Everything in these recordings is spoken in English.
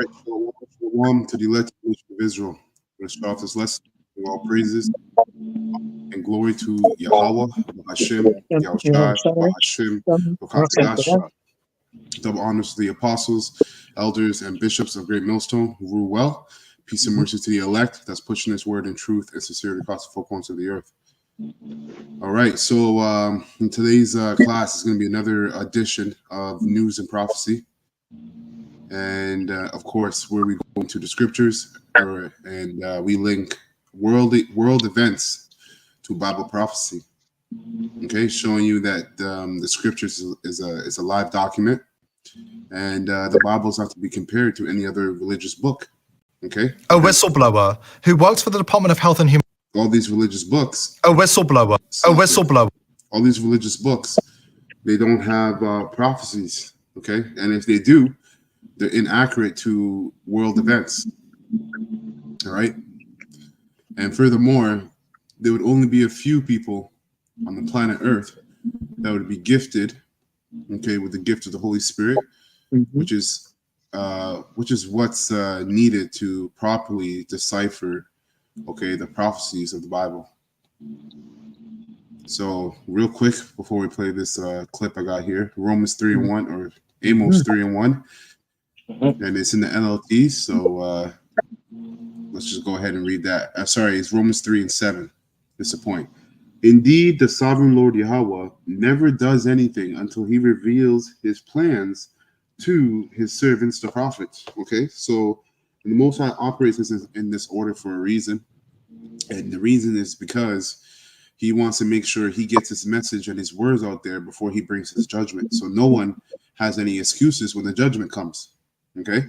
right, shalom to the elected nation of Israel. We're going to start this lesson with all praises and glory to Yahweh, Hashem, Yahushai, Hashem, Chadash. Double honors to the apostles, elders, and bishops of Great Millstone who rule well. Peace and mercy to the elect that's pushing this word in truth and sincerity across the four corners of the earth. All right, so in today's class is going to be another edition of News and Prophecy. And of course, where we go into the scriptures and we link world events to Bible prophecy. Okay, showing you that the scriptures is a live document, and the Bible is not to be compared to any other religious book. Okay, a whistleblower who works for the Department of Health and Human. All these religious books. A whistleblower. All these religious books, they don't have prophecies. Okay, and if they do, they're inaccurate to world events. All right. And furthermore, there would only be a few people on the planet Earth that would be gifted, okay, with the gift of the Holy Spirit, which is what's needed to properly decipher, okay, the prophecies of the Bible. So real quick, before we play this clip I got here, Romans 3:1 or Amos 3:1. And it's in the NLT, so let's just go ahead and read that. Sorry, it's Romans 3:7. This is the point. Indeed, the sovereign Lord Yahweh never does anything until he reveals his plans to his servants, the prophets. Okay, so the Most High operates in this order for a reason. And the reason is because he wants to make sure he gets his message and his words out there before he brings his judgment. So no one has any excuses when the judgment comes. Okay,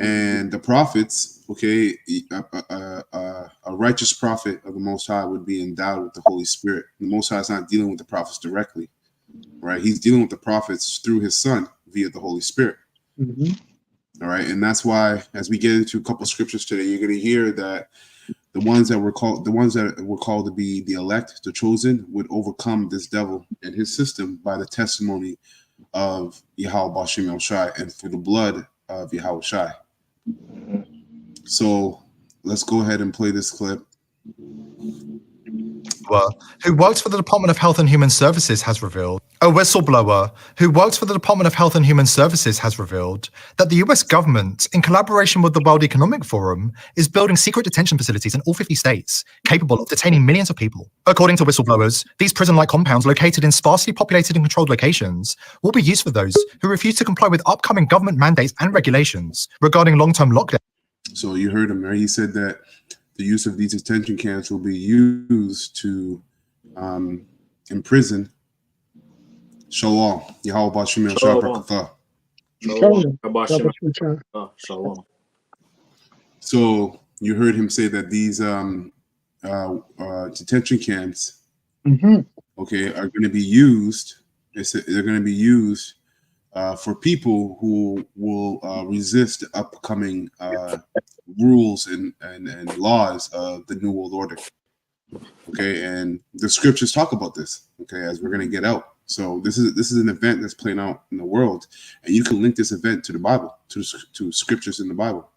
and the prophets, okay, a righteous prophet of the Most High would be endowed with the Holy Spirit. The Most High is not dealing with the prophets directly, right? He's dealing with the prophets through his Son via the Holy Spirit. All right, and that's why, as we get into a couple of scriptures today, you're going to hear that the ones that were called to be the elect, the chosen, would overcome this devil and his system by the testimony of Yahweh Bashem Yahushai and through the blood of Yahushai. So let's go ahead and play this clip. Who works for the Department of Health and Human Services has revealed. A whistleblower who works for the Department of Health and Human Services has revealed that the US government, in collaboration with the World Economic Forum, is building secret detention facilities in all 50 states, capable of detaining millions of people. According to whistleblowers, these prison-like compounds located in sparsely populated and controlled locations will be used for those who refuse to comply with upcoming government mandates and regulations regarding long-term lockdown. So you heard him, right? He said that the use of these detention camps will be used to imprison. Shalom. Yahweh Bashem Yahushua. Shalom. So you heard him say that these detention camps, okay, are going to be used. They're going to be used for people who will resist upcoming rules and laws of the New World Order. Okay, and the scriptures talk about this. Okay, as we're going to get out. So this is an event that's playing out in the world, and you can link this event to the Bible, to scriptures in the Bible.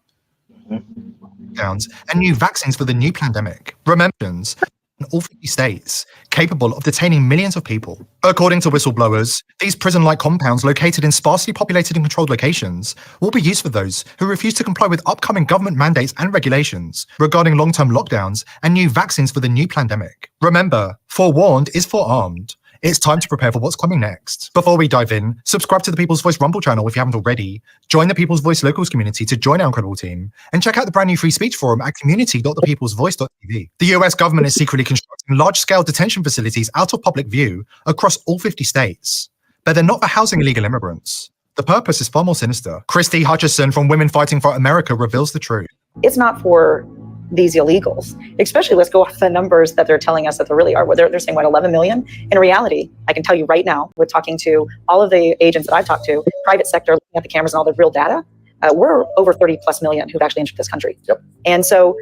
And new vaccines for the new pandemic. Remembrance. In all 50 states, capable of detaining millions of people. According to whistleblowers, these prison-like compounds located in sparsely populated and controlled locations will be used for those who refuse to comply with upcoming government mandates and regulations regarding long-term lockdowns and new vaccines for the new pandemic. Remember, forewarned is forearmed. It's time to prepare for what's coming next. Before we dive in, subscribe to the People's Voice Rumble channel if you haven't already, join the People's Voice Locals community to join our incredible team, and check out the brand new free speech forum at community.thepeoplesvoice.tv. The US government is secretly constructing large-scale detention facilities out of public view across all 50 states, but they're not for housing illegal immigrants. The purpose is far more sinister. Christy Hutchison from Women Fighting for America reveals the truth. It's not for these illegals, especially let's go off the numbers that they're telling us that there really are. They're saying, 11 million? In reality, I can tell you right now, with talking to all of the agents that I've talked to, private sector, looking at the cameras and all the real data, we're over 30 plus million who've actually entered this country. And so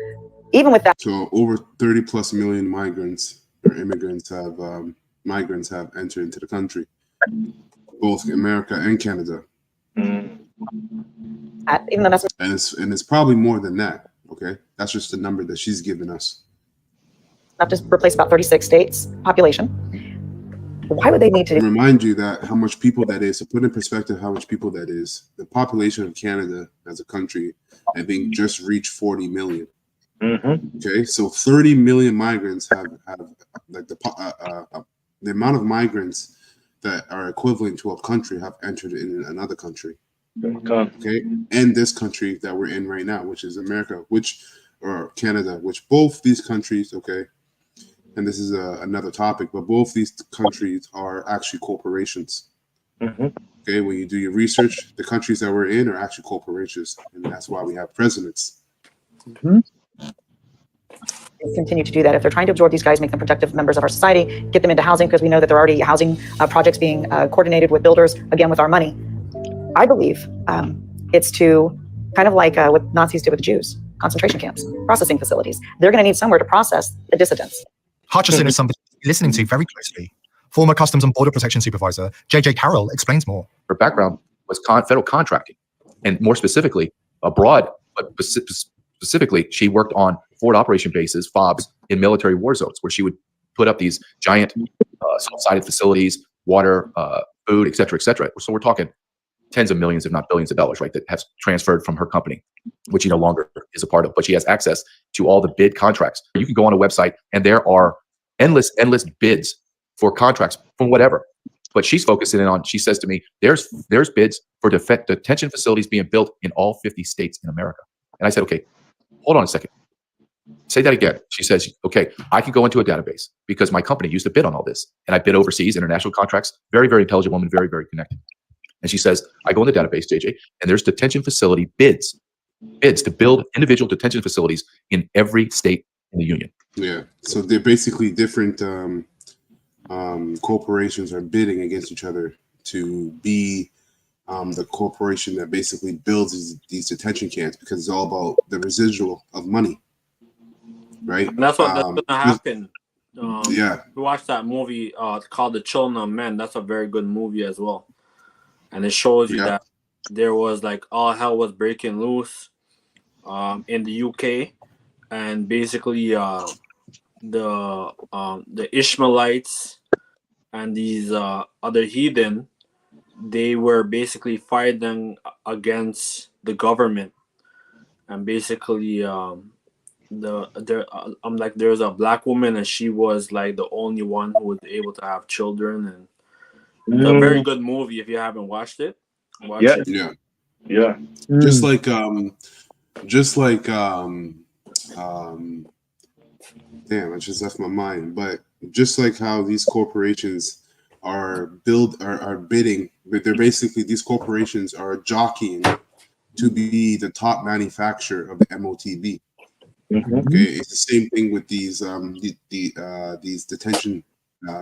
even with that. So over 30 plus million migrants or immigrants have entered into the country, both America and Canada. Even though that's And it's probably more than that. Okay, that's just the number that she's given us. not to replace about 36 states population. Why would they need to To remind you that how much people that is, to put in perspective how much people that is, the population of Canada as a country, I think, just reached 40 million. Okay, so 30 million migrants have like the amount of migrants that are equivalent to a country have entered in another country. Okay, and this country that we're in right now, which is America, or Canada, which both these countries, okay, and this is another topic, but both these countries are actually corporations. Okay, when you do your research, the countries that we're in are actually corporations, and that's why we have presidents. continue to do that. If they're trying to absorb these guys, make them productive members of our society, get them into housing, because we know that there are already housing projects being coordinated with builders, again, with our money. I believe it's to kind of like what Nazis did with the Jews, concentration camps, processing facilities. They're going to need somewhere to process the dissidents. Hutchison is somebody listening to very closely. Former Customs and Border Protection Supervisor J.J. Carroll explains more. Her background was federal contracting, and more specifically, abroad, but specifically, she worked on forward operation bases, FOBs, in military war zones, where she would put up these giant salt-sided facilities, water, food, et cetera, et cetera. So we're talking tens of millions, if not billions of dollars, right, that has transferred from her company, which she no longer is a part of, but she has access to all the bid contracts. You can go on a website and there are endless bids for contracts from whatever. But she's focusing on, she says to me, there's bids for detention facilities being built in all 50 states in America. And I said, okay, hold on a second. Say that again. She says, okay, I can go into a database because my company used to bid on all this. And I bid overseas, international contracts. Very, very intelligent woman, very, very connected. And she says, I go in the database, JJ, and there's detention facility bids to build individual detention facilities in every state in the union. Yeah. So they're basically different corporations are bidding against each other to be the corporation that basically builds these detention camps, because it's all about the residual of money, right? And that's that's gonna happen. Yeah. We watched that movie called The Children of Men. That's a very good movie as well, and it shows you that there was like all hell was breaking loose in the UK, and basically the Ishmaelites and these other heathen, they were basically fighting against the government, and basically there's a black woman, and she was like the only one who was able to have children, and it's a very good movie. If you haven't watched it, watch it. Yeah. Just like damn, I just left my mind. But just like how these corporations are bidding, but they're basically, these corporations are jockeying to be the top manufacturer of the MOTB. Okay, it's the same thing with these these detention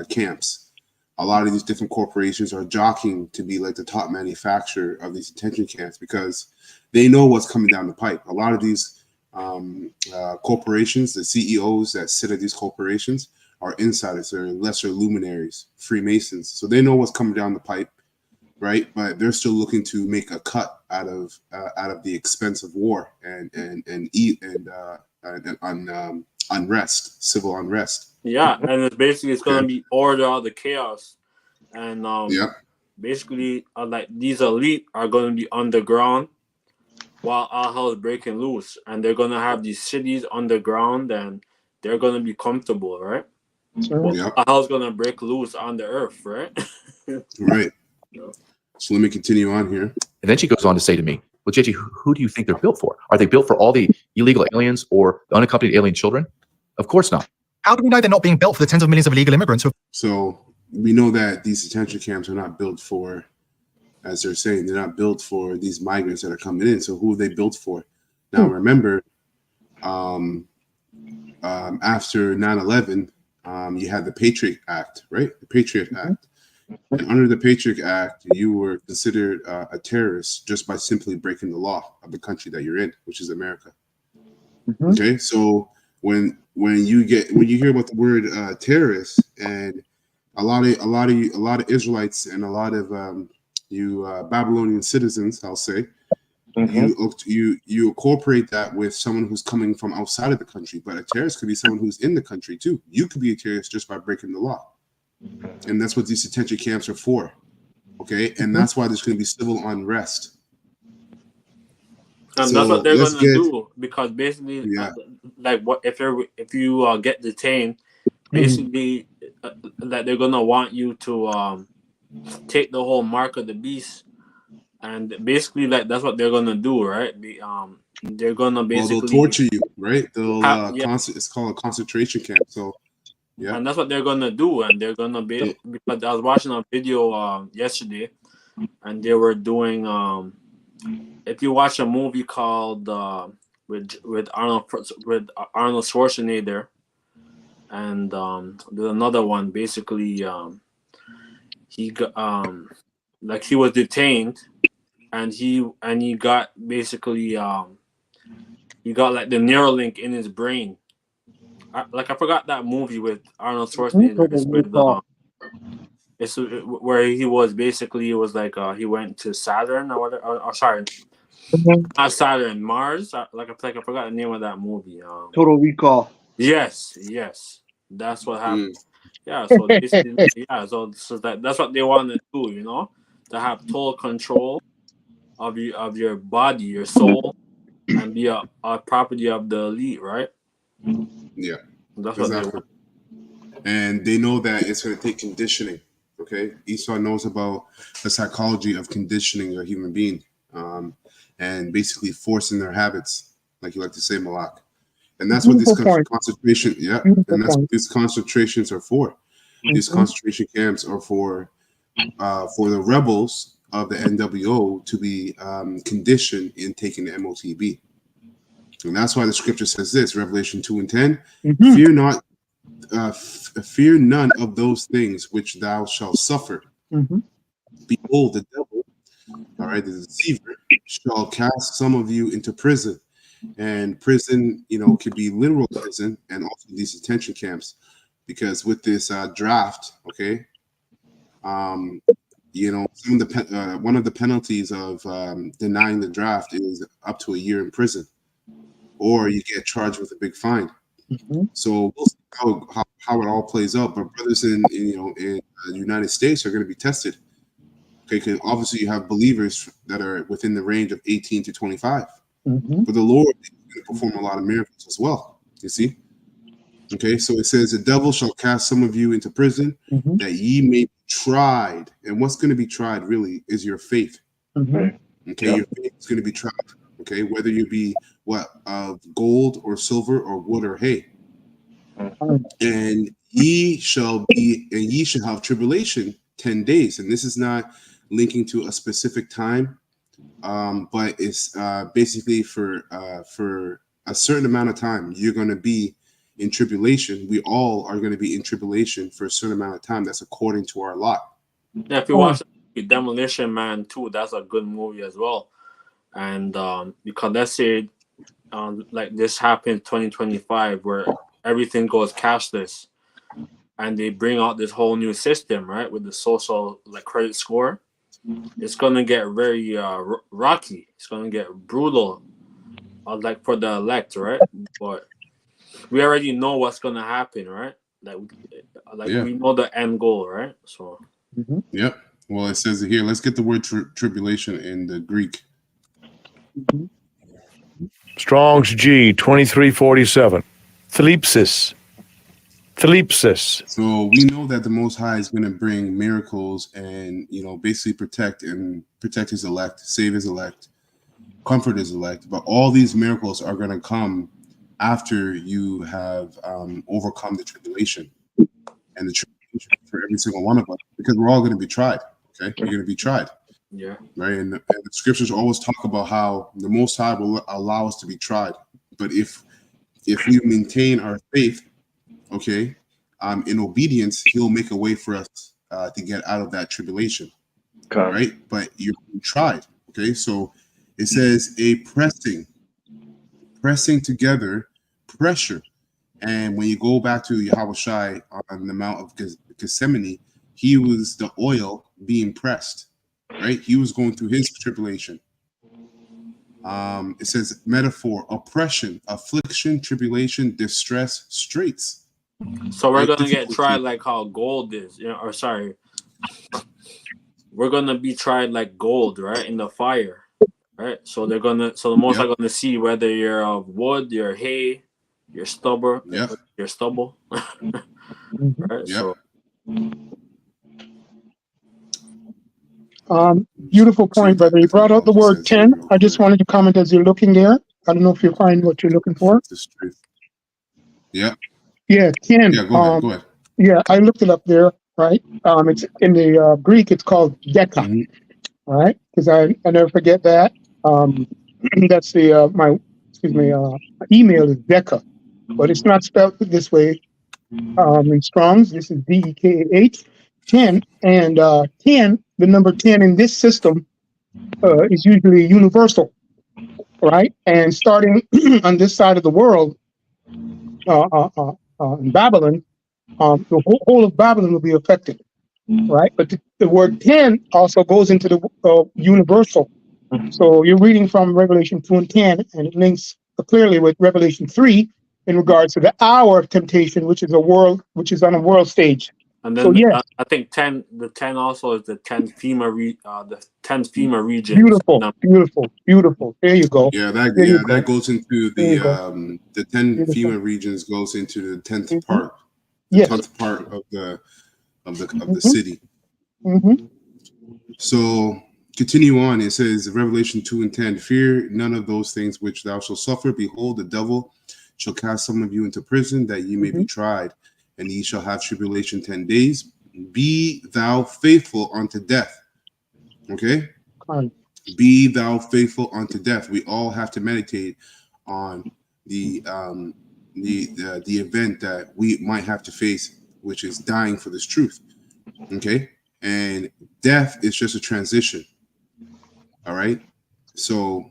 camps. A lot of these different corporations are jockeying to be like the top manufacturer of these detention camps because they know what's coming down the pipe. A lot of these corporations, the CEOs that sit at these corporations, are insiders, they're lesser luminaries, Freemasons. So they know what's coming down the pipe, right? But they're still looking to make a cut out of the expense of war and unrest, civil unrest. Yeah, and it's basically going to be order out the chaos, and basically like these elite are going to be underground while all hell is breaking loose, and they're going to have these cities underground, and they're going to be comfortable, right? All hell's going to break loose on the earth, right? Right. So let me continue on here. And then she goes on to say to me, well, JJ, who do you think they're built for? Are they built for all the illegal aliens or the unaccompanied alien children? Of course not. How do we know they're not being built for the tens of millions of illegal immigrants? So we know that these detention camps are not built for, as they're saying, they're not built for these migrants that are coming in. So who are they built for? Now, remember, after 9/11, you had the Patriot Act, right? The Patriot Act. And under the Patriot Act, you were considered a terrorist just by simply breaking the law of the country that you're in, which is America. Okay, so when you hear about the word terrorist, and a lot of Israelites and a lot of you Babylonian citizens, I'll say, you incorporate that with someone who's coming from outside of the country. But a terrorist could be someone who's in the country too. You could be a terrorist just by breaking the law, and that's what these detention camps are for. Okay, and that's why there's going to be civil unrest. And So that's what they're let's gonna get- do, because basically, Yeah. like what if you get detained, basically, that they're gonna want you to take the whole mark of the beast, and basically, like that's what they're gonna do, right? They're gonna Well, basically they'll torture you, right? They'll yeah. it's called a concentration camp. So yeah, And that's what they're gonna do, and they're gonna be, because I was watching a video yesterday, and they were doing if you watch a movie called with Arnold Schwarzenegger, and there's another one, basically he got like he was detained, and he got basically he got like the Neuralink in his brain. I forgot that movie with Arnold Schwarzenegger. It's where he was basically, it was like he went to Saturn or whatever. Or sorry, not Saturn, Mars. I forgot the name of that movie. Total Recall. Yes, that's what happened. Yeah, so basically, so that's what they want to do, to have total control of your body, your soul, and be a property of the elite, right? Yeah, that's what they want. And they know that it's going to take conditioning. Okay, Esau knows about the psychology of conditioning a human being, and basically forcing their habits, like you like to say, Malak. And that's what this concentration, and that's what these concentrations are for. These concentration camps are for the rebels of the NWO to be conditioned in taking the MOTB. And that's why the scripture says this, Revelation 2:10, fear not, fear none of those things which thou shalt suffer. Behold, the devil, all right, the deceiver, shall cast some of you into prison. And prison, could be literal prison, and also these detention camps, because with this draft, okay, some of the one of the penalties of denying the draft is up to a year in prison, or you get charged with a big fine. So we'll see how it all plays out. But brothers in the United States are going to be tested. Okay, because obviously you have believers that are within the range of 18 to 25. But the Lord is going to perform a lot of miracles as well. You see? Okay, so it says, the devil shall cast some of you into prison, that ye may be tried. And what's going to be tried really is your faith. Okay, your faith is going to be tried. Okay, whether you be gold or silver or wood or hay. And ye shall have tribulation 10 days. And this is not linking to a specific time, but it's basically for a certain amount of time you're going to be in tribulation. We all are going to be in tribulation for a certain amount of time. That's according to our lot. Yeah, if you watch Demolition Man 2, that's a good movie as well. And because let's say like this happened 2025, where everything goes cashless, and they bring out this whole new system, right, with the social credit score. It's gonna get very rocky. It's gonna get brutal, for the elect, right? But we already know what's gonna happen, right? We know the end goal, right? So. Yep. Well, it says it here. Let's get the word tribulation in the Greek. Strong's G 2347. Thlipsis. So we know that the Most High is going to bring miracles and basically protect his elect, save his elect, comfort his elect. But all these miracles are going to come after you have overcome the tribulation, and the tribulation for every single one of us, because we're all going to be tried. Okay, we're going to be tried. Yeah. Right. And the scriptures always talk about how the Most High will allow us to be tried. But if we maintain our faith, okay, in obedience, he'll make a way for us to get out of that tribulation. Okay. Right. But you're being tried. Okay. So it says a pressing together, pressure. And when you go back to Yahushua on the Mount of Gethsemane, he was the oil being pressed. right? He was going through his tribulation. It says metaphor, oppression, affliction, tribulation, distress, straits. So we're Right? gonna get Difficulty. tried like how gold is, or sorry, we're gonna be tried like gold, right, in the fire, right? So the most are gonna see whether you're of wood, your hay, your stubble, Yep. your stubble, right? Yep. So Beautiful point, brother. You brought out the word 10. I just wanted to comment as you're looking there. I don't know if you find what you're looking for. Yeah. Yeah, 10. Yeah, go ahead. Yeah, I looked it up there, right? It's in the Greek, it's called deca, Mhm. right? Because I never forget that. That's the, my email is deca, but it's not spelled this way. In Strong's, this is DEKAH, 10. And 10, the number 10 in this system is usually universal, right? And starting on this side of the world, in Babylon, the whole of Babylon will be affected, right? But the word 10 also goes into the universal. So you're reading from Revelation 2 and 10, and it links clearly with Revelation 3 in regards to the hour of temptation, which is on a world stage. and then So yes, I think the 10 also is the 10th FEMA region. beautiful. There you go. Yeah, There you go. that goes into There you go. the 10 Beautiful. FEMA regions goes into the 10th Mhm. part, the Yes. 10th part of the Mhm. city. Mm-hmm. So continue on. It says Revelation 2 and 10, fear none of those things which thou shalt suffer. Behold, the devil shall cast some of you into prison, that ye may be tried, and ye shall have tribulation 10 days. Be thou faithful unto death. Okay? Be thou faithful unto death. We all have to meditate on the event that we might have to face, which is dying for this truth. Okay? And death is just a transition. All right. So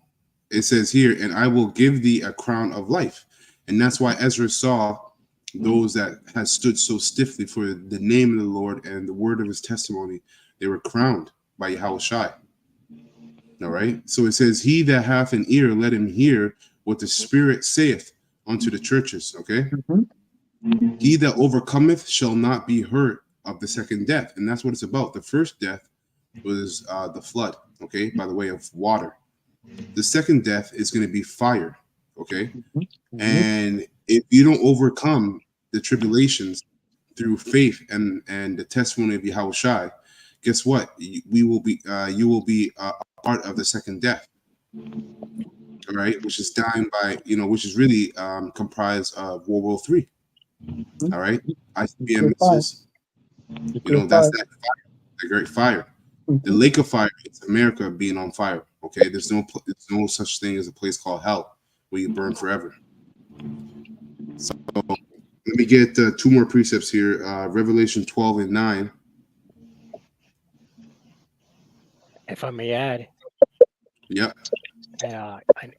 it says here, and I will give thee a crown of life. And that's why Ezra saw those that had stood so stiffly for the name of the Lord and the word of his testimony. They were crowned by Yahushua. All right. So it says, he that hath an ear, let him hear what the Spirit saith unto the churches. Okay. Mm-hmm. He that overcometh shall not be hurt of the second death. And that's what it's about. The first death was the flood, okay, by the way of water. The second death is going to be fire, okay? Mm-hmm. And if you don't overcome the tribulations through faith and the testimony of Yahushua, guess what? You will be a part of the second death, all right? Which is dying by, which is really comprised of World War III. All right, ICBM missiles. That's that fire, the great fire. The lake of fire is America being on fire. Okay, there's no such thing as a place called hell where you burn forever. So let me get 2 more precepts here. Revelation 12 and 9. If I may add. Yep.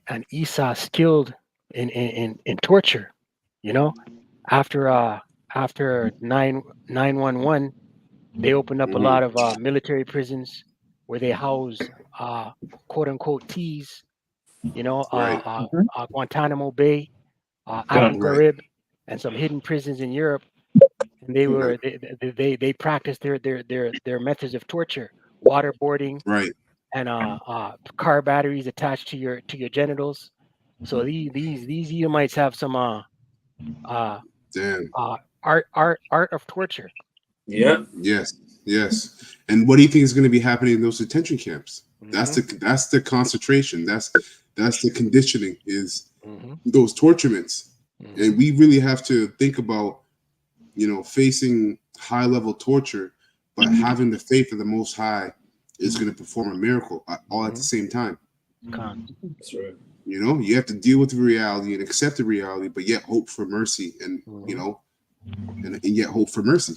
And Esau skilled in torture. After 9/11, they opened up a lot of military prisons where they house quote unquote T's, Guantanamo Bay, Abu Ghraib, and some hidden prisons in Europe. And they practiced their methods of torture, waterboarding, right, and car batteries attached to your genitals. So these Edomites have some art of torture. Yeah. Yes. And what do you think is going to be happening in those detention camps? That's the concentration. That's the conditioning, is those torturements. And we really have to think about, facing high level torture, but having the faith of the Most High is going to perform a miracle all at the same time. That's right. You have to deal with the reality and accept the reality, but yet hope for mercy, and and yet hope for mercy.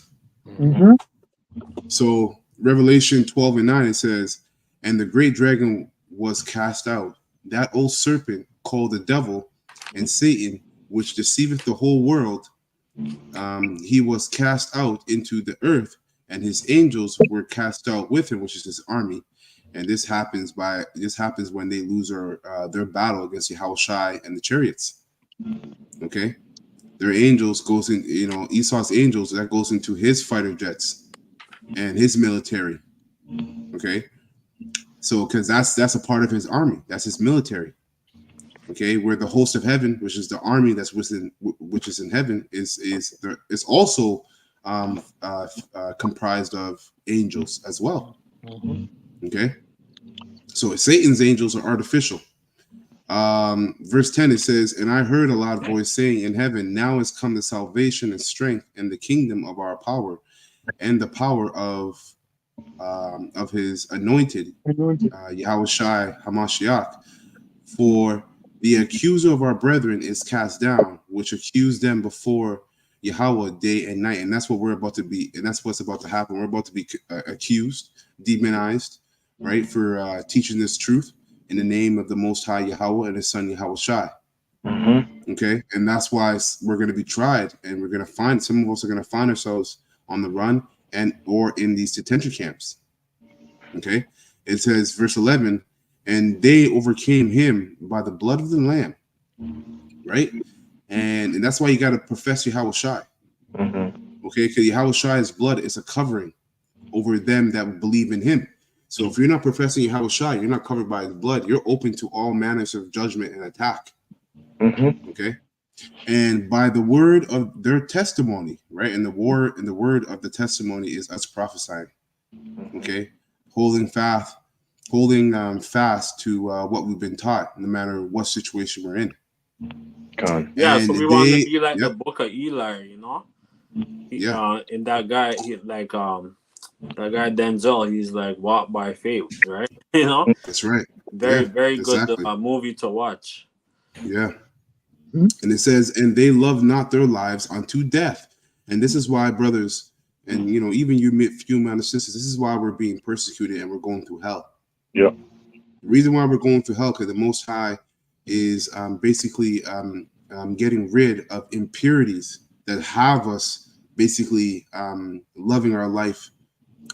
So Revelation 12 and 9, it says, and the great dragon was cast out, that old serpent called the devil and Satan, which deceiveth the whole world. He was cast out into the earth, and his angels were cast out with him, which is his army. And this happens when they lose their battle against Yahushai and the chariots. Okay, their angels goes in, Esau's angels, that goes into his fighter jets and his military. Okay, so because that's a part of his army, that's his military. Okay, where the host of heaven, which is the army which is in heaven, is also comprised of angels as well. Okay, so Satan's angels are artificial. Verse 10, it says, "And I heard a loud voice saying in heaven, now is come the salvation and strength and the kingdom of our power and the power of his anointed, Yahushai Hamashiach. For the accuser of our brethren is cast down, which accused them before Yahweh day and night." And that's what we're about to be, and that's what's about to happen. We're about to be accused, demonized, right, for teaching this truth in the name of the Most High Yahweh and His Son Yahushai. Okay, and that's why we're going to be tried, and we're going to find, some of us are going to find ourselves on the run or in these detention camps. Okay, it says, verse 11, "And they overcame him by the blood of the Lamb," right? And that's why you got to profess Yahushai. Okay, because Yahushai's blood is a covering over them that believe in him. So if you're not professing Yahushai, you're not covered by his blood. You're open to all manners of judgment and attack. Okay, and by the word of their testimony, right? And the word of the testimony is us prophesying. Okay, holding fast to what we've been taught, no matter what situation we're in. Yeah, and so we want to be like the book of Eli, and that guy, that guy Denzel, he's like walk by faith, right? That's right. Very good exactly. Movie to watch. Yeah. And it says, "And they love not their lives unto death." And this is why, brothers, and even you few man sisters, this is why we're being persecuted and we're going through hell. Yeah. The reason why we're going through hell, because the Most High is basically getting rid of impurities that have us basically loving our life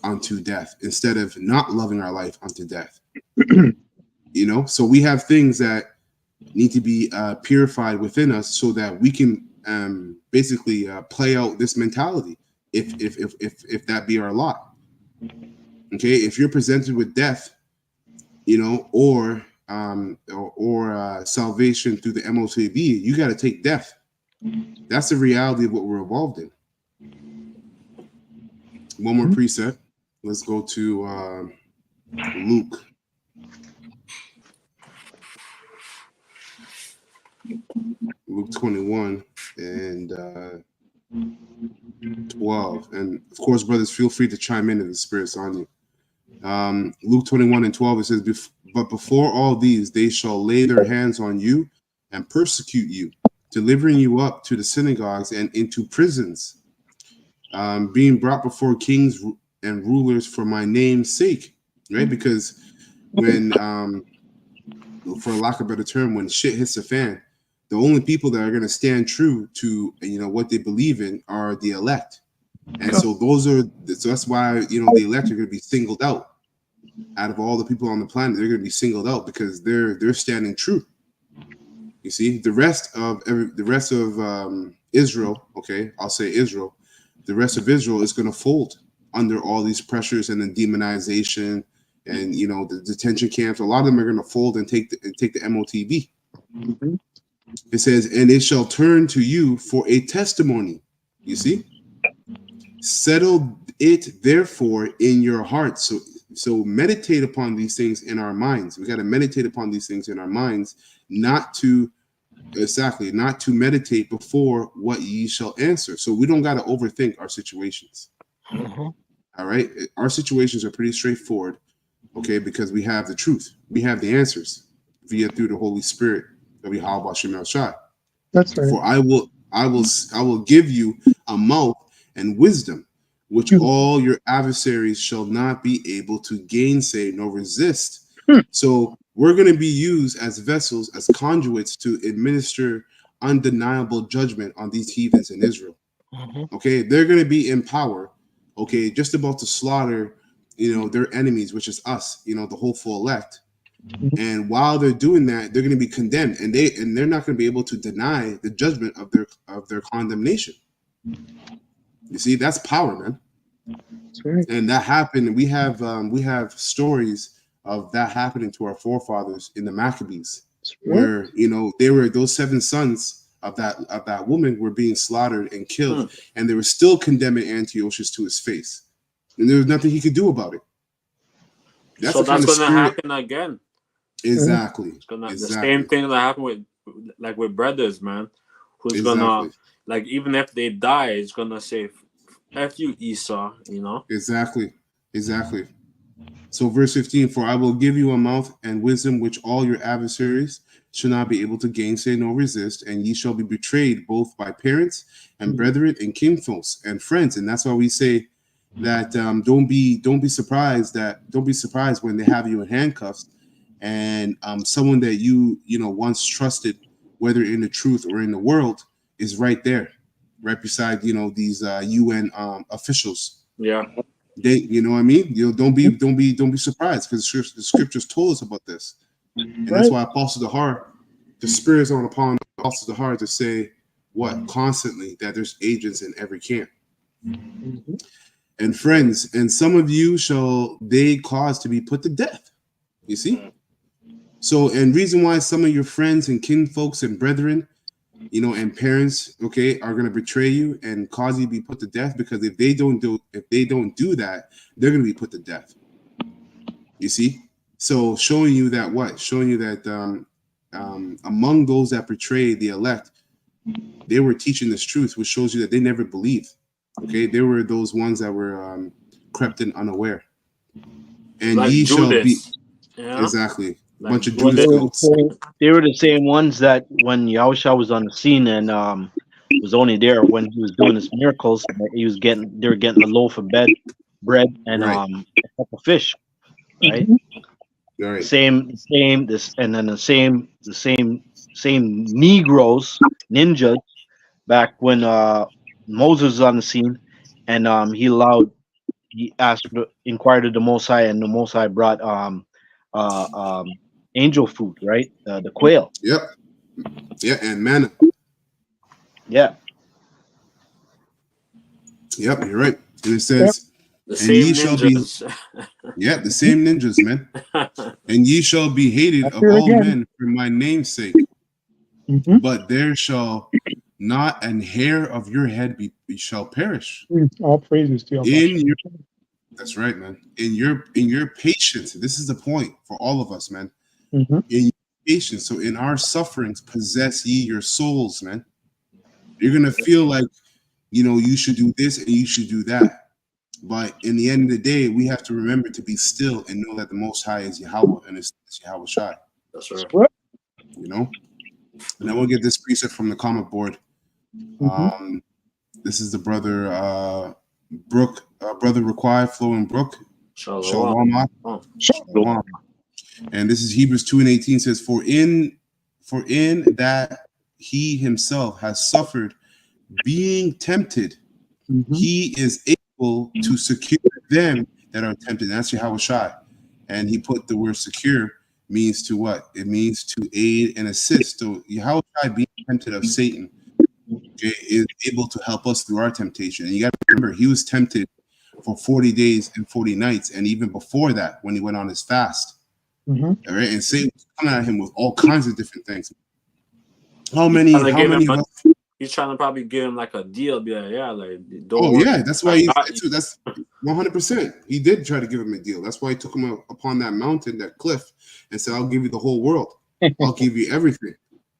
unto death instead of not loving our life unto death. So we have things that need to be purified within us so that we can basically play out this mentality if that be our lot. Okay, if you're presented with death, or salvation through the MOTB, you got to take death. That's the reality of what we're involved in. One more precept. Let's go to Luke. Luke 21 and 12. And of course, brothers, feel free to chime in if the Spirit's on you. Luke 21 and 12, it says, "But before all these, they shall lay their hands on you and persecute you, delivering you up to the synagogues and into prisons, being brought before kings and rulers for my name's sake." Right? Because when, for lack of a better term, when shit hits the fan, the only people that are going to stand true to what they believe in are the elect. And so that's why the elect are going to be singled out of all the people on the planet. They're going to be singled out because they're standing true. You see, the rest of Israel, okay, I'll say Israel, the rest of Israel is going to fold under all these pressures and the demonization and the detention camps. A lot of them are going to fold and take the MOTB. It says, "And it shall turn to you for a testimony." You see, settle it therefore in your hearts. So meditate upon these things in our minds. We got to meditate upon these things in our minds, not to meditate before what ye shall answer. So we don't got to overthink our situations. All right, our situations are pretty straightforward. Okay, because we have the truth, we have the answers through the Holy Spirit. That's right. "For I will give you a mouth and wisdom, which all your adversaries shall not be able to gainsay nor resist." So we're going to be used as vessels, as conduits to administer undeniable judgment on these heathens in Israel. Okay, they're going to be in power okay, just about to slaughter, their enemies, which is us, the hopeful elect. And while they're doing that, they're going to be condemned, and they're not going to be able to deny the judgment of their condemnation. You see, that's power, man. That's right. And that happened. We have stories of that happening to our forefathers in the Maccabees, where they were those 7 sons of that woman were being slaughtered and killed, and they were still condemning Antiochus to his face, and there was nothing he could do about it. That's going to happen again. Exactly. It's gonna the same thing that happened with brothers, man. Who's gonna even if they die, it's gonna say, "F you, Esau," Exactly. So verse 15, for I will give you a mouth and wisdom which all your adversaries shall not be able to gainsay nor resist, and ye shall be betrayed both by parents and brethren and kinfolks and friends. And that's why we say that don't be surprised when they have you in handcuffs, and someone that you once trusted, whether in the truth or in the world, is right there, right beside these UN officials. Yeah. They, what I mean? Don't be surprised, because the scriptures told us about this, and that's why Apostle Dahar, the Spirit is on upon Apostle Dahar to say constantly that there's agents in every camp, and friends, and some of you shall they cause to be put to death. You see, so and reason why some of your friends and kinfolks and brethren, and parents, are going to betray you and cause you to be put to death, because if they don't do that, they're going to be put to death. You see, so showing you that among those that betray the elect, they were teaching this truth, which shows you that they never believed. Okay, they were those ones that were crept in unaware, and like ye Judas. shall be exactly. Like bunch of Judas goats. They were the same ones that when Yahushua was on the scene and was only there when he was doing his miracles, they were getting a loaf of bread and a cup of fish, right? Right. Same Negroes, ninjas, back when Moses was on the scene, and he inquired of the Most High, and the Most High brought angel food, right? The quail. Yep. Yeah, and manna. Yeah. Yep, you're right. And it says, the and ye same shall ninjas. be, the same ninjas, man. And ye shall be hated of all men for my name's sake. But there shall not an hair of your head shall perish. All praises to you. That's right, man. In your patience, this is the point for all of us, man. In your patience, so in our sufferings, possess ye your souls, man. You're gonna feel like you should do this and you should do that, but in the end of the day, we have to remember to be still and know that the Most High is Yahweh and it's Yahweh Shai. That's right. And I will get this precept from the comment board. This is the brother Brooke, brother Require, Flo and Brooke. Shalom. Shalom. And this is Hebrews 2:18 says, For in that he himself has suffered being tempted, he is able to secure them that are tempted. That's Yahweh Shai. And he put the word secure means to what? It means to aid and assist. So Yahweh Shai being tempted of Satan is able to help us through our temptation. And you got to remember, he was tempted for 40 days and 40 nights. And even before that, when he went on his fast. All right, and Satan was coming at him with all kinds of different things. How many of us? He's trying to probably give him like a deal, be like, that's why that's 100%. He did try to give him a deal. That's why he took him upon that mountain, that cliff, and said, "I'll give you the whole world. I'll give you everything."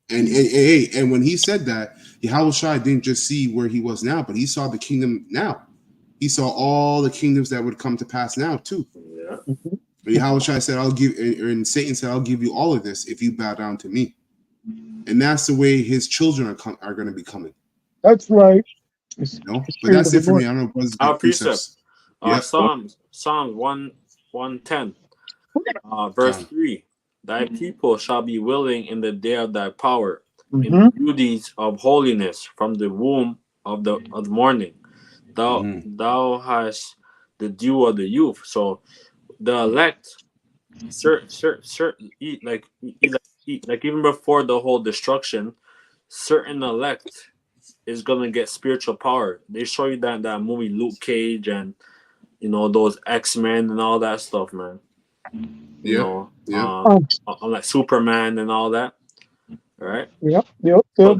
And when he said that, Yahweh Shai didn't just see where he was now, but he saw the kingdom now. He saw all the kingdoms that would come to pass now too. Yeah. Yahweh Shai said, and Satan said, "I'll give you all of this if you bow down to me." And that's the way his children are going to be coming. That's right. But that's it for me. I don't know. Brothers, our precepts. Psalms 110, verse 3. Thy people shall be willing in the day of thy power, in the beauties of holiness from the womb of the morning. thou hast the dew of the youth. So the elect, certain like even before the whole destruction, certain elect is gonna get spiritual power. They show you that movie Luke Cage and those X-Men and all that stuff, man. Like Superman and all that, right? Yep. They'll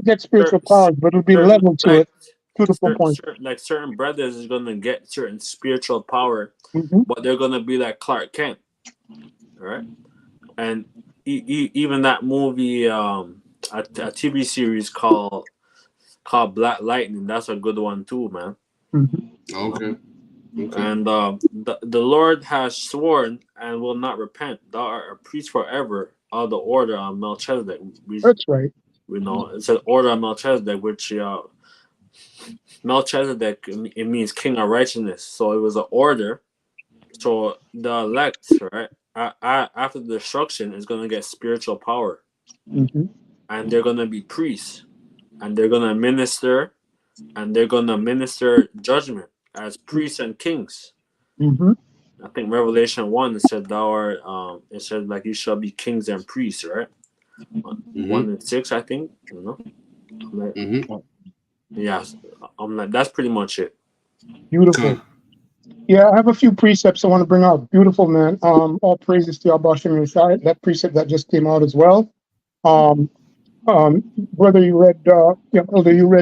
get spiritual powers, but it'll be level to it. Beautiful point. Certain brothers is gonna get certain spiritual power, but they're gonna be like Clark Kent, right? And even that movie, a TV series called Black Lightning. That's a good one too, man. Okay. And the Lord has sworn and will not repent. Thou art a priest forever of the order of Melchizedek. That's right. We know it's an order of Melchizedek, which Melchizedek, it means king of righteousness. So it was an order. So the elect, right, after the destruction, is going to get spiritual power, and they're going to be priests, and they're going to minister, judgment as priests and kings. I think Revelation 1 it said thou art. It said like you shall be kings and priests, right? 1-6, I think. Yeah, I'm like that's pretty much it. Beautiful. Yeah, I have a few precepts I want to bring out. Beautiful, man. All praises to Yahweh Shem Shai. That precept that just came out as well. Whether you read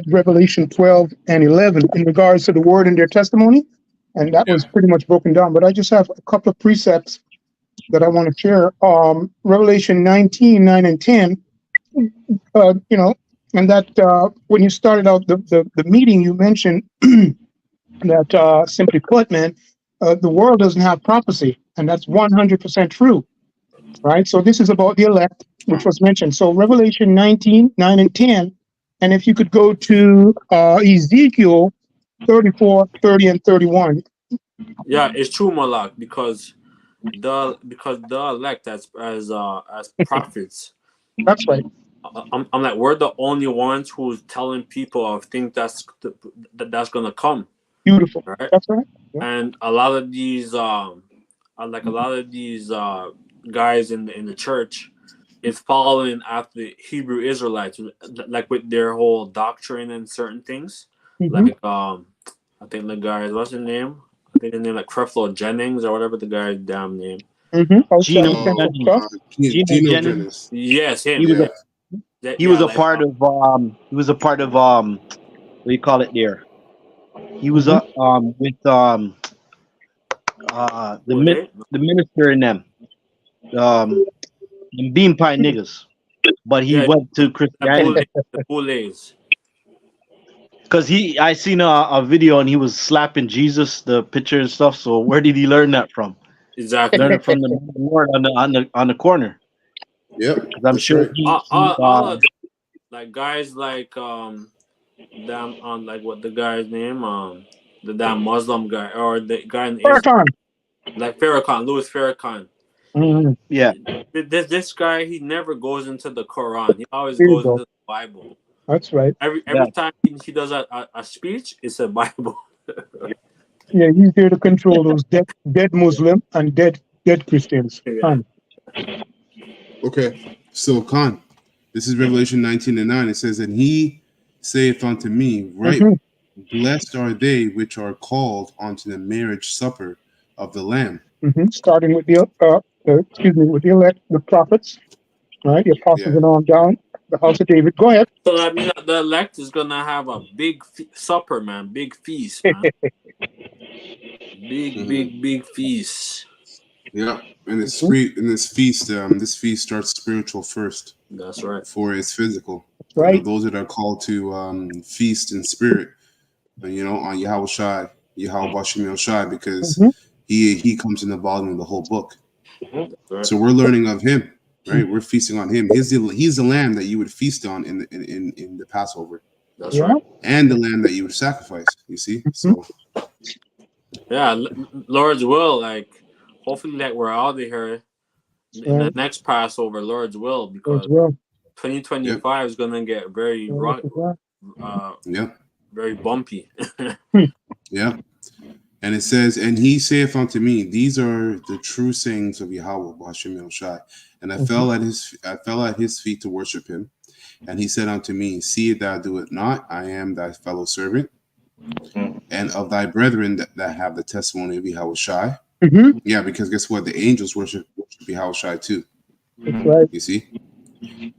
Revelation 12 and 11 in regards to the word and their testimony, and that was pretty much broken down. But I just have a couple of precepts that I want to share. Revelation 19, 9 and 10. And that when you started out the meeting, you mentioned that simply put, man, the world doesn't have prophecy, and that's 100% true, right? So this is about the elect, which was mentioned. So Revelation 19, 9 and 10, and if you could go to Ezekiel 34, 30 and 31. Yeah, it's true, Malak, because the elect as prophets. That's right. I'm like, we're the only ones who's telling people of things that's gonna come. Beautiful. Right? That's right. Yeah. And a lot of these guys in the church is following after the Hebrew Israelites, like with their whole doctrine and certain things. Like I think the guy, what's his name? I think his name like Creflo Jennings or whatever the guy's damn name. Gino Jennings. Yes, him. He was a part of what do you call it there? He was with the minister in them bean pie niggas, but he went to Christianity. The Boulets. Because I seen a video and he was slapping Jesus, the picture and stuff. So where did he learn that from? Exactly. Learn it from the Lord on the corner. Yep. I'm sure all of them, like guys like damn on like what the guy's name the damn Muslim guy or the guy in Islam, like Farrakhan, Louis Farrakhan. Yeah. This guy, he never goes into the Quran. He always goes into the Bible. That's right. Every time he does a speech, it's a Bible. Yeah, he's there to control those dead Muslim and dead Christians. Yeah. Okay, so Khan, this is Revelation 19 and 9. It says, and he saith unto me, right, blessed are they which are called unto the marriage supper of the Lamb. Starting with the elect, the prophets, right, the apostles and on down, the house of David. Go ahead. So that means that the elect is gonna have a big supper, man, big feast, man. big feast. Yeah, and this feast starts spiritual first. That's right. Before it's physical. That's right. Those that are called to feast in spirit, on Yahweh Shai, Yahweh Shem Shai, because he comes in the volume of the whole book. Right. So we're learning of him, right? We're feasting on him. He's the lamb that you would feast on in the Passover. That's right. And the lamb that you would sacrifice. You see, so yeah, Lord's will, like hopefully, like we're out of here in the next Passover, Lord's will, because 2025 is gonna get very rough. very bumpy. Yeah. And it says, and he saith unto me, these are the true sayings of Yahweh, Bashim El Shai. And I fell at his feet to worship him. And he said unto me, see thou do it not, I am thy fellow servant, and of thy brethren that have the testimony of Yahweh Shai. Yeah, because guess what? The angels worship Yahweh Shai too. That's right. You see?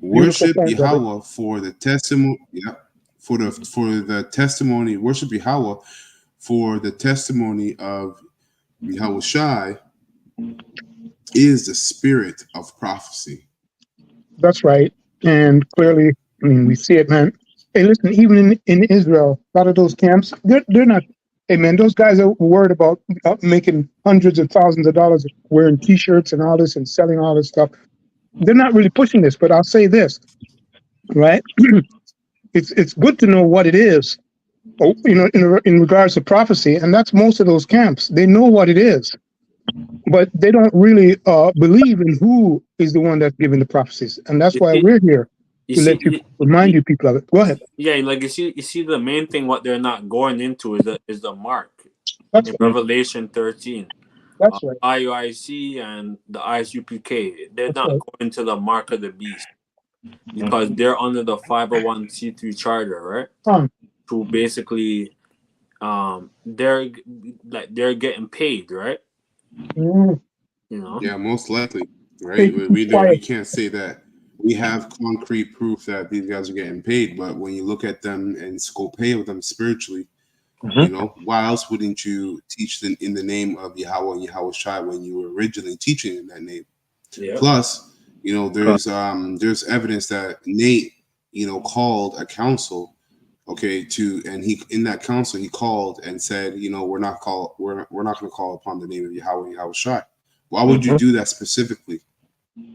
Worship Yahweh for the testimony. Yeah. For the testimony, worship Yahweh for the testimony of Yahweh Shai is the spirit of prophecy. That's right. And clearly, I mean, we see it, man. Hey, listen, even in Israel, a lot of those camps, they're not, hey, man, those guys are worried about making hundreds of thousands of dollars wearing T-shirts and all this and selling all this stuff. They're not really pushing this, but I'll say this, right? It's good to know what it is, you know, in regards to prophecy, and that's most of those camps. They know what it is, but they don't really believe in who is the one that's giving the prophecies, and that's why we're here to remind you people of it. Go ahead. Yeah, like you see, the main thing what they're not going into is the mark. That's in right. Revelation 13. That's right. IUIC and the ISUPK, they're not going to the mark of the beast because they're under the 501c3 charter, right? To basically, they're getting paid, right? You know. Yeah, most likely, right? We can't say that we have concrete proof that these guys are getting paid, but when you look at them and go pay with them spiritually, you know, why else wouldn't you teach them in the name of Yahweh and Yahweh Shai when you were originally teaching in that name? Yeah. Plus, you know, there's evidence that Nate, you know, called a council, okay, and he in that council he called and said, you know, we're not going to call upon the name of Yahweh and Yahweh Shai. Why would you do that specifically?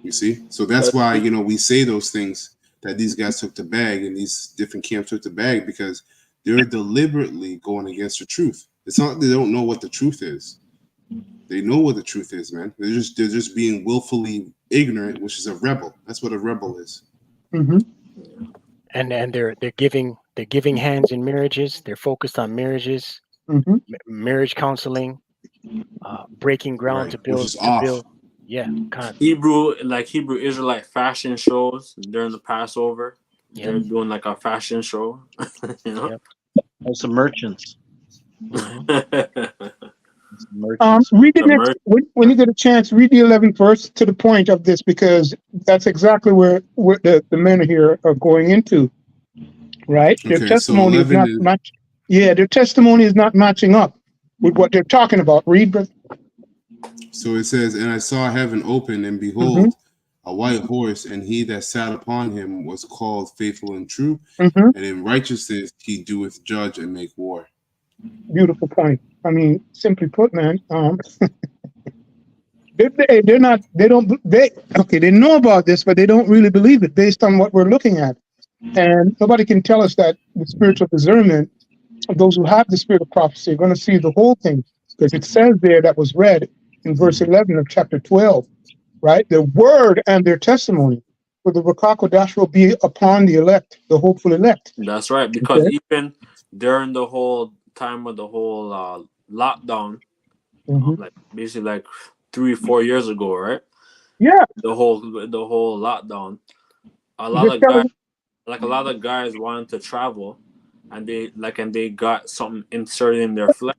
You see, so that's why, you know, we say those things that these guys took the bag and these different camps took the bag because they're deliberately going against the truth. It's not they don't know what the truth is. They know what the truth is, man. They're just being willfully ignorant, which is a rebel. That's what a rebel is. And they're giving hands in marriages. They're focused on marriages, marriage counseling, breaking ground to build. Yeah, kind of Hebrew Israelite fashion shows during the Passover. They're doing like a fashion show, you know. Some merchants. Read the next when you get a chance. Read the 11th verse to the point of this because that's exactly where the men here are going into. Right, their testimony is not match. Yeah, their testimony is not matching up with what they're talking about. Read, brother. So it says, and I saw heaven open, and behold, a white horse, and he that sat upon him was called Faithful and True, and in righteousness he doeth judge and make war. Beautiful point. I mean, simply put, man, they know about this, but they don't really believe it based on what we're looking at. And nobody can tell us that the spiritual discernment of those who have the spirit of prophecy are going to see the whole thing, because it says there that was read in verse 11 of chapter 12, right? The word and their testimony for the Rakakodash will be upon the elect, the hopeful elect. That's right, because even during the whole time of the whole lockdown, like basically like 3-4 years ago, right? Yeah. The whole lockdown. A lot of guys wanted to travel, and they got something inserted in their flesh.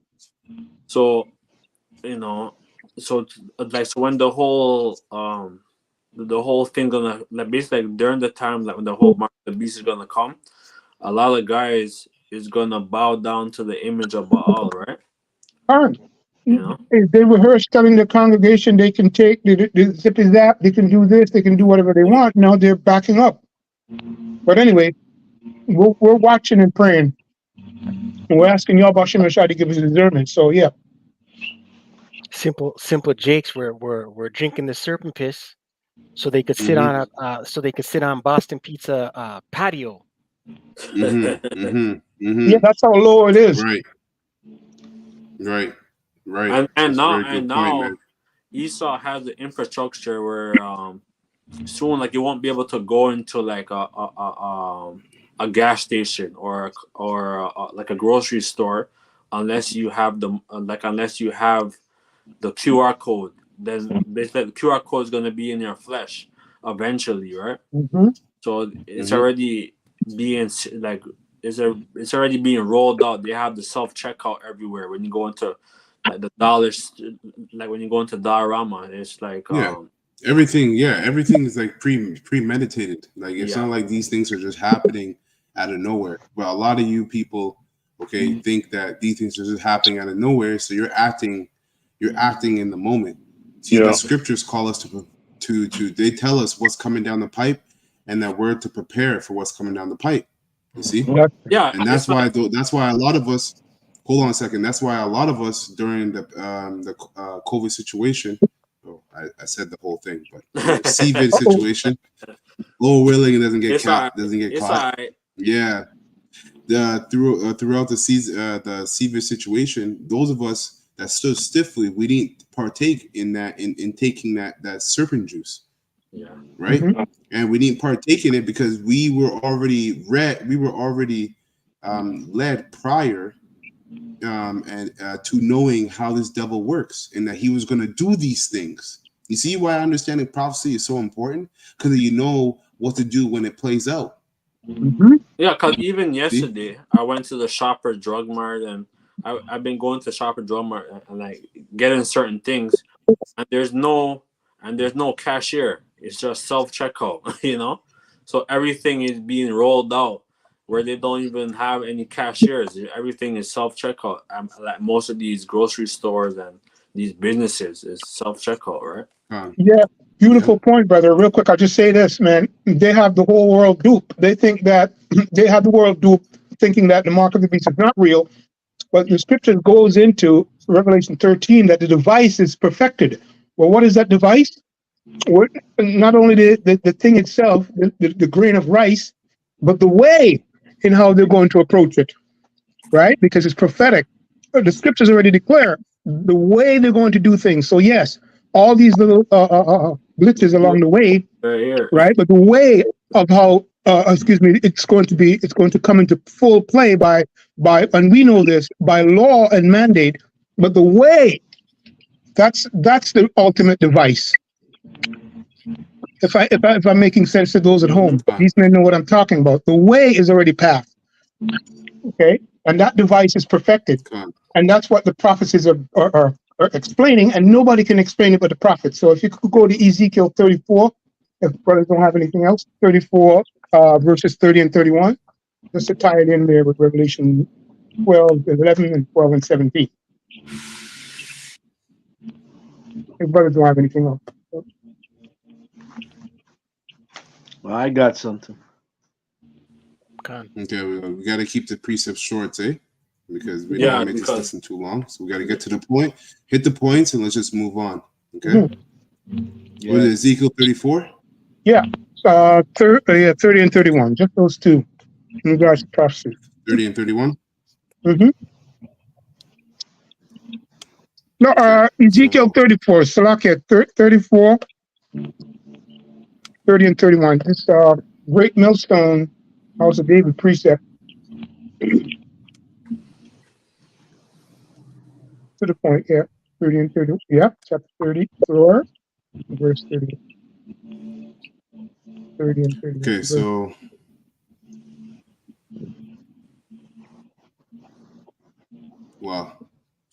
So, you know, so when the whole thing gonna basically during the time when the whole mark of the beast is gonna come, a lot of guys is gonna bow down to the image of Baal, right? You know, if they rehearse telling the congregation they can take the zip is that, they can do this, they can do whatever they want. Now they're backing up. But anyway, we're watching and praying. And we're asking y'all about Shema Shai to give us discernment. So yeah. Simple Jakes were drinking the serpent piss so they could sit on Boston Pizza patio. Yeah, that's how low it is. Right. And now Esau has the infrastructure where soon like you won't be able to go into like a a gas station or like a grocery store unless you have the QR code. Then basically the QR code is going to be in your flesh eventually, right? Mm-hmm. So it's already being like it's already being rolled out. They have the self checkout everywhere when you go into like the dollars, like when you go into Dollarama, it's like everything is like premeditated. Like it's not like these things are just happening out of nowhere. But a lot of you people, think that these things are just happening out of nowhere. So you're acting in the moment. See, the scriptures call us to they tell us what's coming down the pipe, and that we're to prepare for what's coming down the pipe. You see? Yeah, and that's why a lot of us. Hold on a second. That's why a lot of us during the COVID situation. Oh, I said the whole thing, but the CVID situation. Lord willing, it doesn't get caught. Yeah. Throughout the season, the CVID situation, those of us that stood stiffly, we didn't partake in that in taking that serpent juice. Yeah. Right. Mm-hmm. And we didn't partake in it because we were already led prior to knowing how this devil works and that he was going to do these things. You see why understanding prophecy is so important? Because you know what to do when it plays out. Mm-hmm. Yeah, because even yesterday I went to the Shopper Drug Mart, and I've been going to Shopper Drug Mart and like getting certain things, and there's no cashier. It's just self checkout, you know. So everything is being rolled out where they don't even have any cashiers. Everything is self checkout. Like most of these grocery stores and these businesses is self checkout, right? Yeah, beautiful point, brother. Real quick, I'll just say this, man. They have the whole world duped. They think that they have the world duped, thinking that the mark of the beast is not real. But the scripture goes into Revelation 13 that the device is perfected. Well, what is that device? Not only the thing itself, the grain of rice, but the way in how they're going to approach it, right? Because it's prophetic. The scriptures already declare the way they're going to do things. So yes, all these little glitches along the way, right? But the way of how, it's going to come into full play by, and we know this by law and mandate. But the way, that's the ultimate device. If I'm making sense to those at home, these men know what I'm talking about. The way is already passed. Okay, and that device is perfected, and that's what the prophecies are explaining, and nobody can explain it but the prophets. So if you could go to Ezekiel 34, if brothers don't have anything else, 34 verses 30 and 31, just to tie it in there with Revelation 12, 11, and 12 and 17. If brothers don't have anything else. Well, I got something. Okay, we got to keep the precepts short, because we don't make this lesson too long. So we got to get to the point, hit the points, and let's just move on. Okay. Mm-hmm. What is it, Ezekiel 34? Yeah. 30 and 31. Just those two in regards to prophecy. 30 and 31? Mm-hmm. No, Ezekiel 34, Salakia 34, 30 and 31. This great millstone, House of David precept. To the point, 30 and 30. Yeah, chapter 34, verse 30. 30 and 30. Okay, so wow,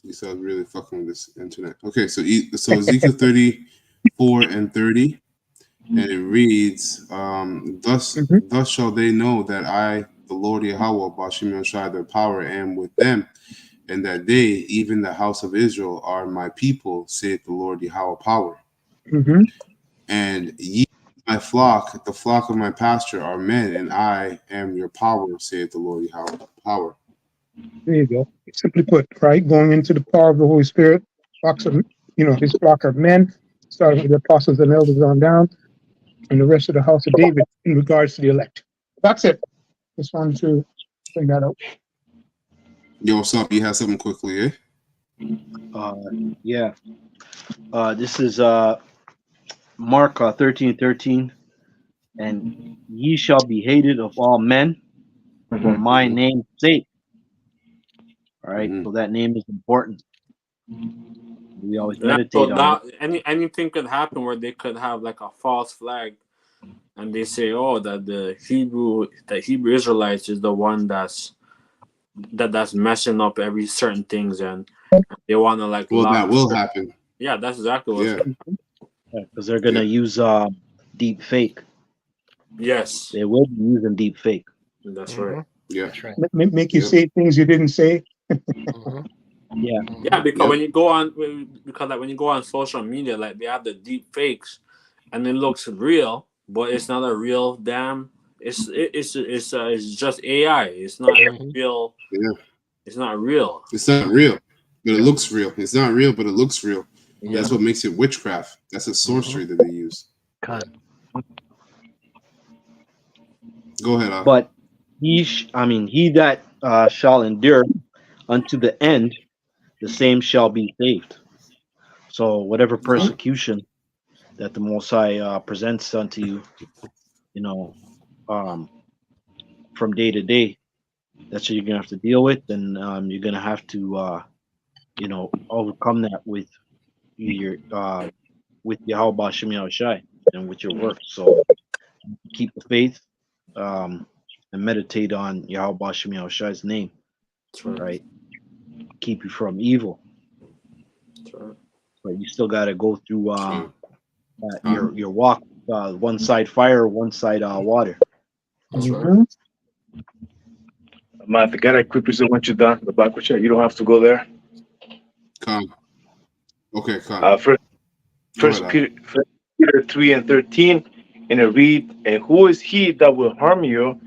you sound really fucking with this internet. Okay, so Ezekiel 34 and 30, and it reads, thus shall they know that I, the Lord Yahweh, Bashim Yoshai, their power, am with them, and that they, even the house of Israel, are my people, saith the Lord Yahweh power. Mm-hmm. And ye, my flock, the flock of my pasture, are men, and I am your power, saith the Lord Yahweh power. There you go. Simply put, right? Going into the power of the Holy Spirit, flocks of, his flock of men, starting with the apostles and elders on down, and the rest of the house of David in regards to the elect. That's it. Just wanted to bring that out. Yo, what's up? You have something quickly, Yeah. This is Mark 13:13. And ye shall be hated of all men for my name's sake. All right, Mhm. so that name is important. We always Yeah, meditate so on it. that anything could happen where they could have like a false flag, and they say, "Oh, that the Hebrew Israelites is the one that's messing up every certain things," and they want to like Well, lock. that will happen. Yeah, that's exactly what's. Yeah. Because they're gonna use deep fake. Yes, They will be using deep fake. that's right. Yeah. That's right. Make you Yep. say things you didn't say. Mhm. Yeah. Yeah, because Yep. when you go on, when you go on social media, like they have the deep fakes, and it looks real, but it's not a real damn. It's just AI. It's not Mhm. real. Yeah. It's not real. It's not real, but it Yeah. looks real. It's not real, but it looks real. Yeah. That's what makes it witchcraft. That's a sorcery that they use. Con. Go ahead, Ak. But he that shall endure unto the end, the same shall be saved. So whatever persecution that the Most High presents unto you, from day to day, that's what you're gonna have to deal with, and you're gonna have to, overcome that with your with Yahweh Shem Yahushai and with your work. So keep the faith, and meditate on Yahweh Shem Yahushai's name, That's right. right? Keep you from evil, That's right. but you still got to go through Sure. your walk. One side fire, one side water. That's right. Mhm. Martha, can I quickly say once you're done, the back with you? You don't have to go there. Come. Okay, come. First, Go ahead, First Peter 3:13, and it read, "And who is he that will harm you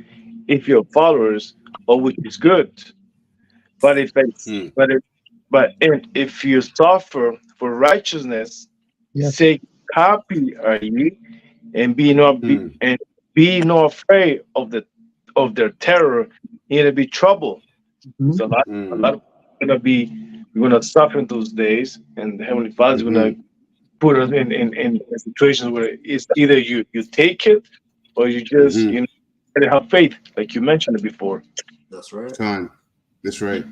if you're followers of which is good? But if it's, Hmm. if you suffer for righteousness' Yes. sake, happy are ye, and Hmm. be not afraid of their terror, neither be troubled." Mhm. So a Hmm. lot of we're gonna suffer in those days, and the Heavenly Father's gonna put us in situations where it's either you take it or you just Hmm. have faith, like you mentioned it before. That's right. Con. That's right.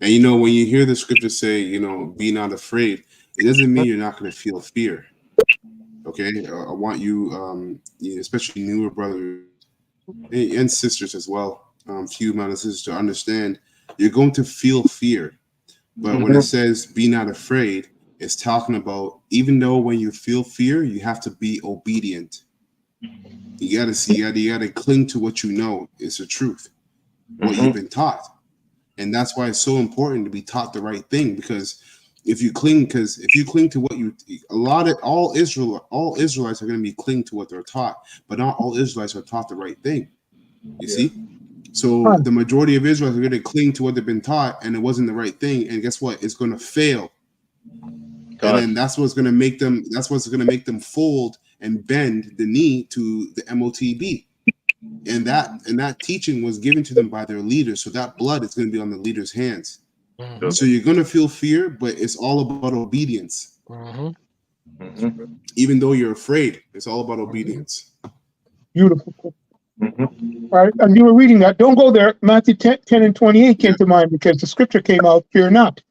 And when you hear the scripture say, be not afraid, it doesn't mean you're not going to feel fear. Okay, I want you, especially newer brothers and sisters as well, few amount of sisters, to understand you're going to feel fear. But when it says be not afraid, it's talking about even though when you feel fear, you have to be obedient. You gotta see, you gotta cling to what you know is the truth, what you've been taught. And that's why it's so important to be taught the right thing, because if you cling to what all Israelites are going to be cling to what they're taught, but not all Israelites are taught the right thing. You see? So the majority of Israelites are going to cling to what they've been taught, and it wasn't the right thing. And guess what? It's going to fail. And then that's what's going to make them fold and bend the knee to the MOTB. And that teaching was given to them by their leaders. So that blood is going to be on the leader's hands. Mhm. So you're going to feel fear, but it's all about obedience. Mhm. Even though you're afraid, it's all about obedience. Beautiful. All right. And you were reading that. Don't go there. Matthew 10 and 28 came to mind because the scripture came out, fear not.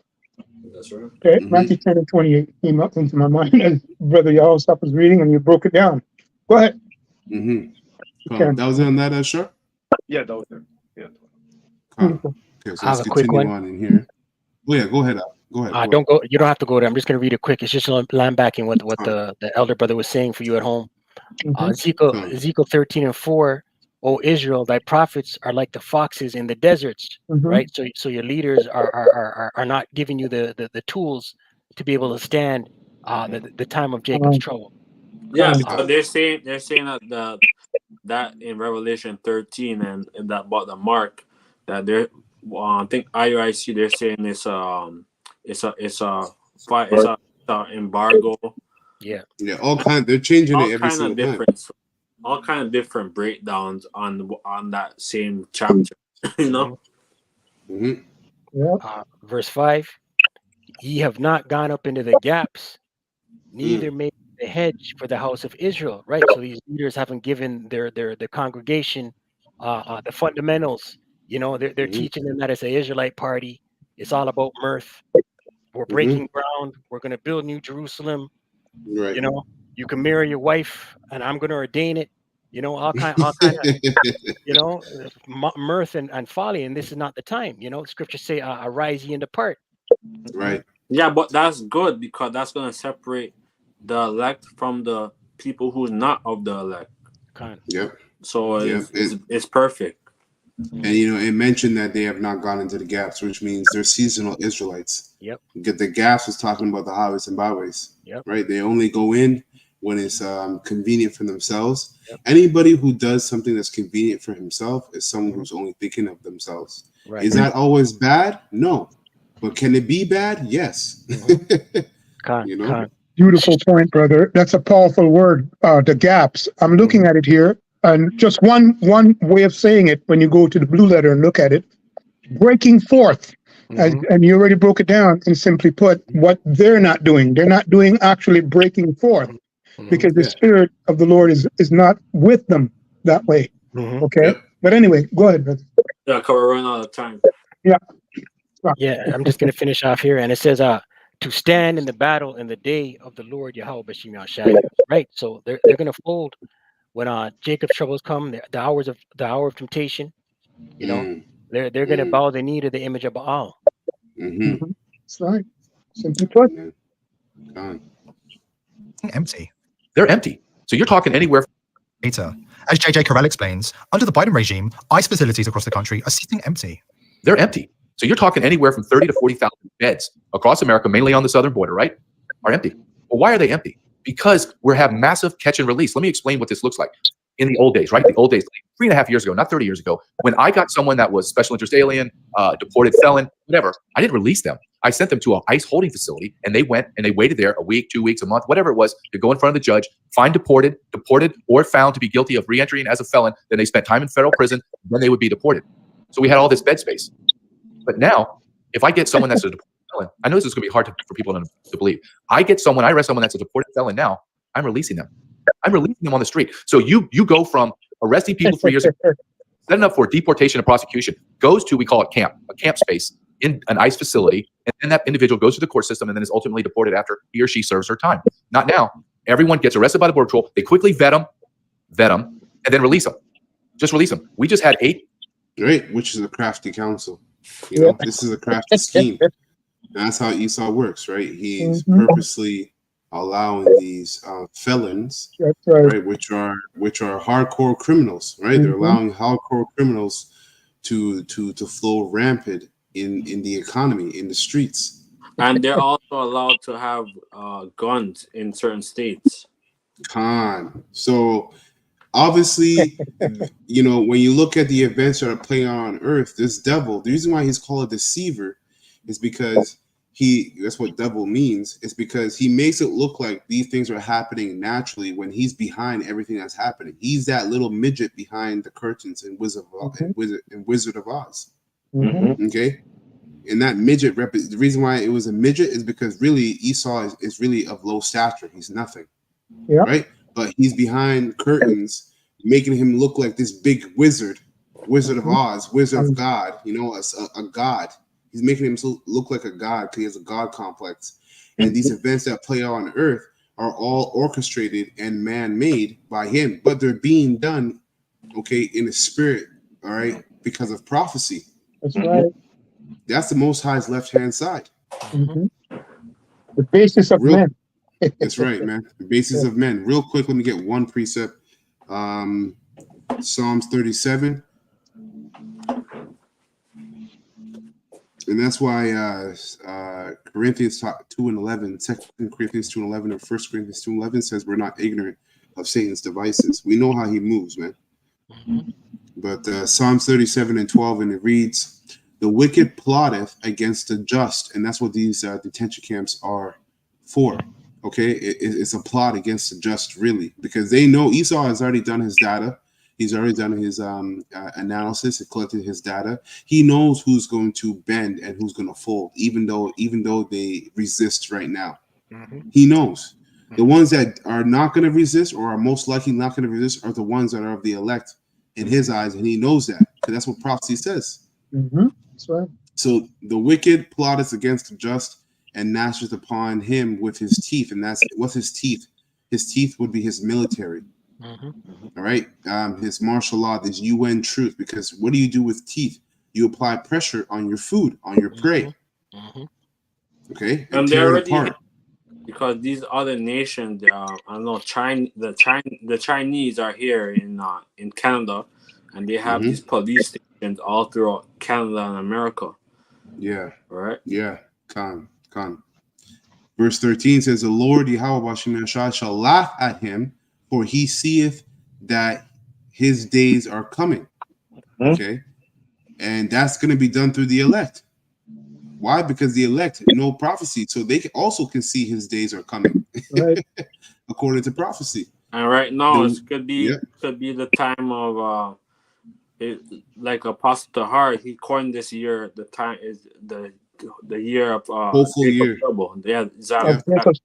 That's right. Okay. Matthew 10 and 28 came up into my mind as Brother Yahweh was reading, and you broke it down. Go ahead. That was on that, sure? Yeah, that was it. Yeah. Beautiful. Okay, so I have let's a quick continue one. on in here. Oh yeah, go ahead. Go ahead. Don't go. You don't have to go there. I'm just going to read it quick. It's just line backing what the elder brother was saying for you at home. Ezekiel 13 and 4. O Israel, thy prophets are like the foxes in the deserts, right? So your leaders are not giving you the tools to be able to stand the time of Jacob's trouble. Yeah, because they're saying that in Revelation 13 and that about the mark that they're I think IUIC they're saying it's a embargo. Yeah, they're changing it every single time. All kind of different breakdowns on that same chapter. Verse 5: Ye have not gone up into the gaps, neither made the hedge for the house of Israel. Right. So these leaders haven't given their congregation the fundamentals You know, they're teaching them that it's an Israelite party. It's all about mirth. We're breaking ground. We're going to build New Jerusalem. Right. You know, you can marry your wife, and I'm going to ordain it. You know, all kind of, you know, mirth and folly. And this is not the time. You know, scriptures say, "Arise ye and depart." Right. Yeah, but that's good because that's going to separate the elect from the people who's not of the elect. Yep. So it's perfect. And you know, it mentioned that they have not gone into the gaps, which means they're seasonal Israelites. Yep. The gaps was talking about the highways and byways. Yep. Right. They only go in when it's convenient for themselves. Yep. Anybody who does something that's convenient for himself is someone who's only thinking of themselves. Right. Is that always bad? No. But can it be bad? Yes. You know? Beautiful point, brother. That's a powerful word. The gaps. I'm looking at it here, and just one way of saying it. When you go to the blue letter and look at it, breaking forth, and you already broke it down. And simply put, what they're not doing actually breaking forth, because the Spirit of the Lord is not with them that way. Okay. Yep. But anyway, go ahead, brother. Yeah, because we're running out of time. Yeah. Yeah, I'm just going to finish off here. And it says, to stand in the battle in the day of the Lord Yahweh B'Shem Yahshai. Right. So they're going to fold when Jacob's troubles come, the hour of temptation. You know, they're going to bow the knee to the image of Baal. That's right. Simply put. Empty. They're empty. So you're talking anywhere. Later, as JJ Carell explains, under the Biden regime, ICE facilities across the country are sitting empty. They're empty. So you're talking anywhere from 30 to 40,000 beds across America, mainly on the southern border, right, are empty. Well, why are they empty? Because we have massive catch and release. Let me explain what this looks like. In the old days, right? The old days, 3.5 years ago, not 30 years ago, when I got someone that was special interest alien, deported felon, whatever, I didn't release them. I sent them to an ICE holding facility, and they went and they waited there a week, 2 weeks, a month, whatever it was, to go in front of the judge, find deported, or found to be guilty of reentry as a felon. Then they spent time in federal prison. Then they would be deported. So we had all this bed space. But now, if I get someone that's a deported felon, I know this is going to be hard for people to believe. I arrest someone that's a deported felon now, I'm releasing them. I'm releasing them on the street. So you go from arresting people 3 years ago, setting up for deportation and prosecution, goes to, we call it a camp space in an ICE facility, and then that individual goes to the court system and then is ultimately deported after he or she serves her time. Not now. Everyone gets arrested by the Border Patrol. They quickly vet them, and then release them. Just release them. We just had 8. Right, which is a crafty counsel. You know, this is a crafty scheme. That's how Esau works, right? He's purposely allowing these felons, right, which are hardcore criminals, right? They're allowing hardcore criminals to flow rampant in the economy, in the streets. And they're also allowed to have guns in certain states. So obviously, you know, when you look at the events that are playing out on Earth, this devil, the reason why he's called a deceiver is because that's what devil means. It's because he makes it look like these things are happening naturally when he's behind everything that's happening. He's that little midget behind the curtains in Wizard of Oz. Okay? And that midget, the reason why it was a midget is because really Esau is really of low stature. He's nothing. Right? But he's behind curtains, making him look like this big wizard of Oz, wizard of God, you know, a god. He's making him look like a god because he has a god complex. And these events that play out on Earth are all orchestrated and man-made by him, but they're being done, okay, in the spirit, all right, because of prophecy. That's right. That's the Most High's left-hand side. The basis of men. That's right, man. The basis of men. Real quick, let me get one precept. Psalms 37. And that's why Corinthians 2:11, 2 Corinthians 2:11, or 1 Corinthians 2:11 says we're not ignorant of Satan's devices. We know how he moves, man. But Psalms 37:12, and it reads, "The wicked plotteth against the just," and that's what these detention camps are for. Okay, it's a plot against the just, really, because they know Esau has already done his data. He's already done his analysis and collected his data. He knows who's going to bend and who's going to fold, even though they resist right now. He knows. The ones that are not going to resist, or are most likely not going to resist, are the ones that are of the elect in his eyes, and he knows that because that's what prophecy says. That's right. So the wicked plotteth against the just and gnasheth upon him with his teeth. And what's his teeth? His teeth would be his military. All right. His martial law, his UN truth. Because what do you do with teeth? You apply pressure on your food, on your prey. Okay. And tear they're it apart. Because these other nations, I don't know, the Chinese are here in Canada, and they have these police stations all throughout Canada and America. Yeah. Right? Yeah. Con. Verse 13 says, the Lord Yahweh shall laugh at him, for he seeth that his days are coming. Okay. And that's going to be done through the elect. Why? Because the elect know prophecy, so they also can see his days are coming, right? According to prophecy. And right now, it could be the time of like Apostle Tahar. He coined this year. The time is the year of hopeful Jacob year. trouble. Yeah, exactly.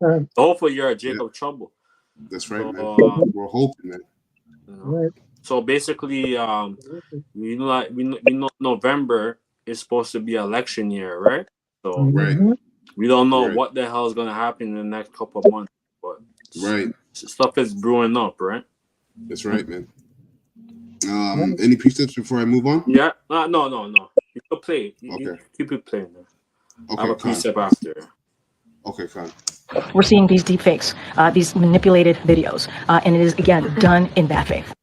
The hopeful year of Jacob trouble. That's right, man. We're hoping, man. Right. So basically, we know November is supposed to be election year, right? So we don't know what the hell is going to happen in the next couple of months, but stuff is brewing up, right? That's right, man. Any precepts before I move on? Yeah. No. You can play. You keep it playing. Okay, I have a precept after. Okay, fine. We're seeing these deep fakes, these manipulated videos, and it is, again, done in bad faith.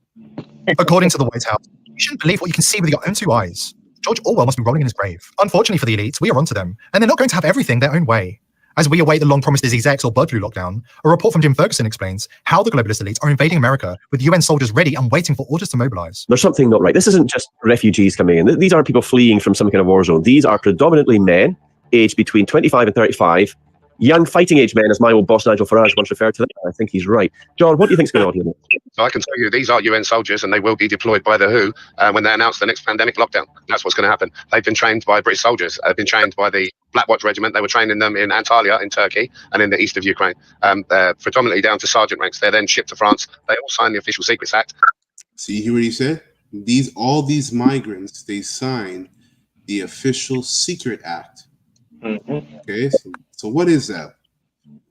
According to the White House, you shouldn't believe what you can see with your own two eyes. George Orwell must be rolling in his grave. Unfortunately for the elites, we are onto them, and they're not going to have everything their own way. As we await the long-promised Disease X or bird flu lockdown, a report from Jim Ferguson explains how the globalist elites are invading America with UN soldiers ready and waiting for orders to mobilize. There's something not right. This isn't just refugees coming in. These aren't people fleeing from some kind of war zone. These are predominantly men aged between 25 and 35, young fighting age men, as my old boss Nigel Farage once referred to them. I think he's right. John, what do you think's going on here? So I can tell you these are UN soldiers, and they will be deployed by the WHO when they announce the next pandemic lockdown. That's what's going to happen. They've been trained by British soldiers. They've been trained by the Black Watch Regiment. They were training them in Antalya in Turkey and in the east of Ukraine, predominantly down to sergeant ranks. They're then shipped to France. They all signed the Official Secrets Act. See, you hear what he said? All these migrants, they signed the Official Secret Act. Okay, so what is that?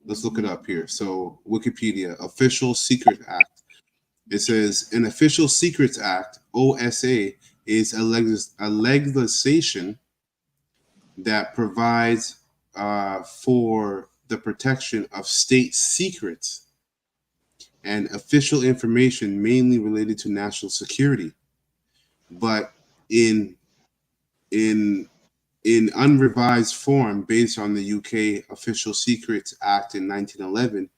Let's look it up here. So Wikipedia, Official Secret Act. It says an Official Secrets Act, OSA, is a legislation that provides for the protection of state secrets and official information mainly related to national security. But in unrevised form, based on the UK Official Secrets Act in 1911,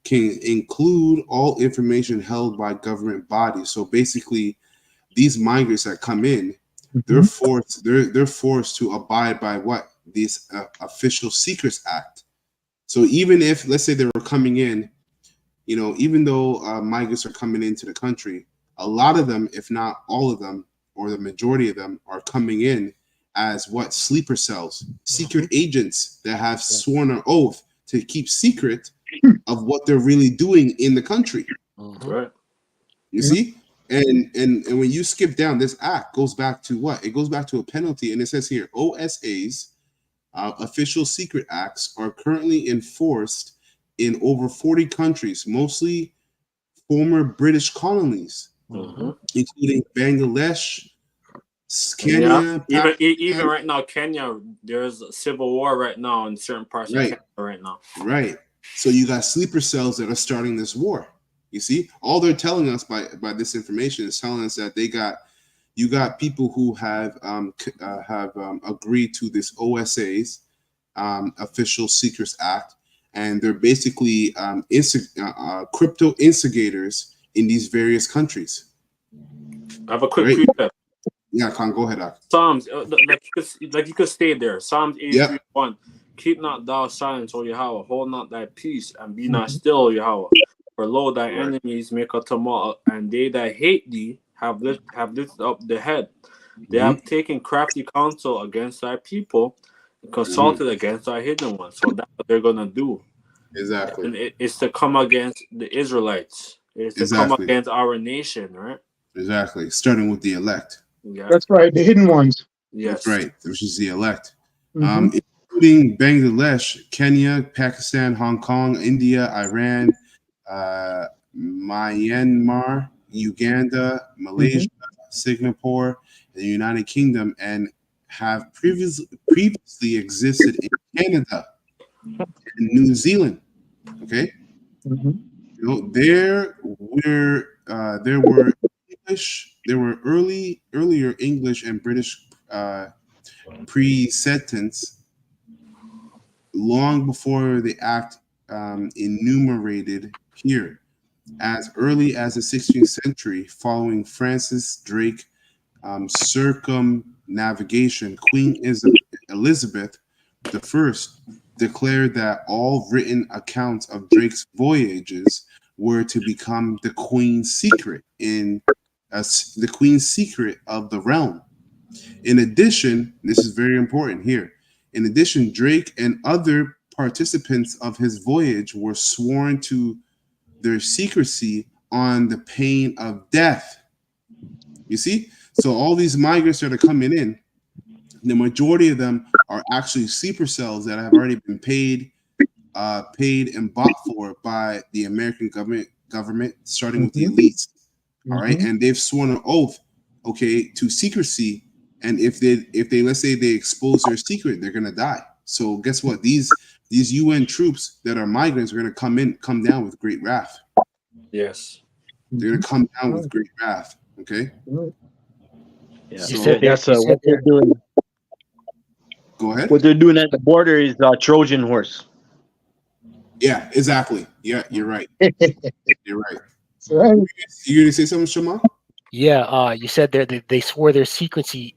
can include all information held by government bodies. So basically, these migrants that come in, they're forced to abide by what? This Official Secrets Act. So even if, let's say, they were coming in, even though migrants are coming into the country, a lot of them, if not all of them, or the majority of them, are coming in as what? Sleeper cells, secret agents that have sworn an oath to keep secret of what they're really doing in the country. Right. You see? And when you skip down, this act goes back to what? It goes back to a penalty, and it says here, OSAs, Official Secret Acts, are currently enforced in over 40 countries, mostly former British colonies, including Bangladesh, Kenya. Even right now, Kenya, there's a civil war right now in certain parts of Kenya right now. Right. So you got sleeper cells that are starting this war. You see, all they're telling us by this information is telling us that you got people who have agreed to this OSA's Official Secrets Act, and they're basically crypto instigators in these various countries. I have a quick precept. Yeah, Khan, go ahead, Ak. Psalms, like you could stay there. Psalms 83:1. Keep not thou silence, O Yahweh. Hold not thy peace, and be not still, Yahweh. For lo, thy enemies make a tumult, and they that hate thee have lifted up the head. They have taken crafty counsel against thy people, and consulted against thy hidden ones. So that's what they're gonna do. Exactly. And it's to come against the Israelites. It's to come against our nation, right? Exactly. Starting with the elect. Yeah. That's right, the hidden ones. Yes. That's right, which is the elect. Mhm. Including Bangladesh, Kenya, Pakistan, Hong Kong, India, Iran, Myanmar, Uganda, Malaysia, Singapore, the United Kingdom, and have previously existed in Canada and New Zealand. Okay, Mhm. you know, there were earlier English and British pre-sentence long before the act enumerated here. As early as the 16th century, following Francis Drake circumnavigation, Queen Elizabeth I declared that all written accounts of Drake's voyages were to become the Queen's secret the Queen's secret of the realm. In addition, this is very important here. In addition, Drake and other participants of his voyage were sworn to their secrecy on the pain of death. You see? So all these migrants that are coming in, the majority of them are actually sleeper cells that have already been paid and bought for by the American government, starting with the elites. All right, and they've sworn an oath, okay, to secrecy. And if they let's say they expose their secret, they're gonna die. So guess what? These UN troops that are migrants are gonna come down with great wrath. Yes. They're gonna come down with great wrath. Okay. Yeah, So that's what they're doing. Go ahead. What they're doing at the border is Trojan horse. Yeah, exactly. Yeah, you're right. You're right. So, You gonna say something, Shema? Yeah, you said they swore their secrecy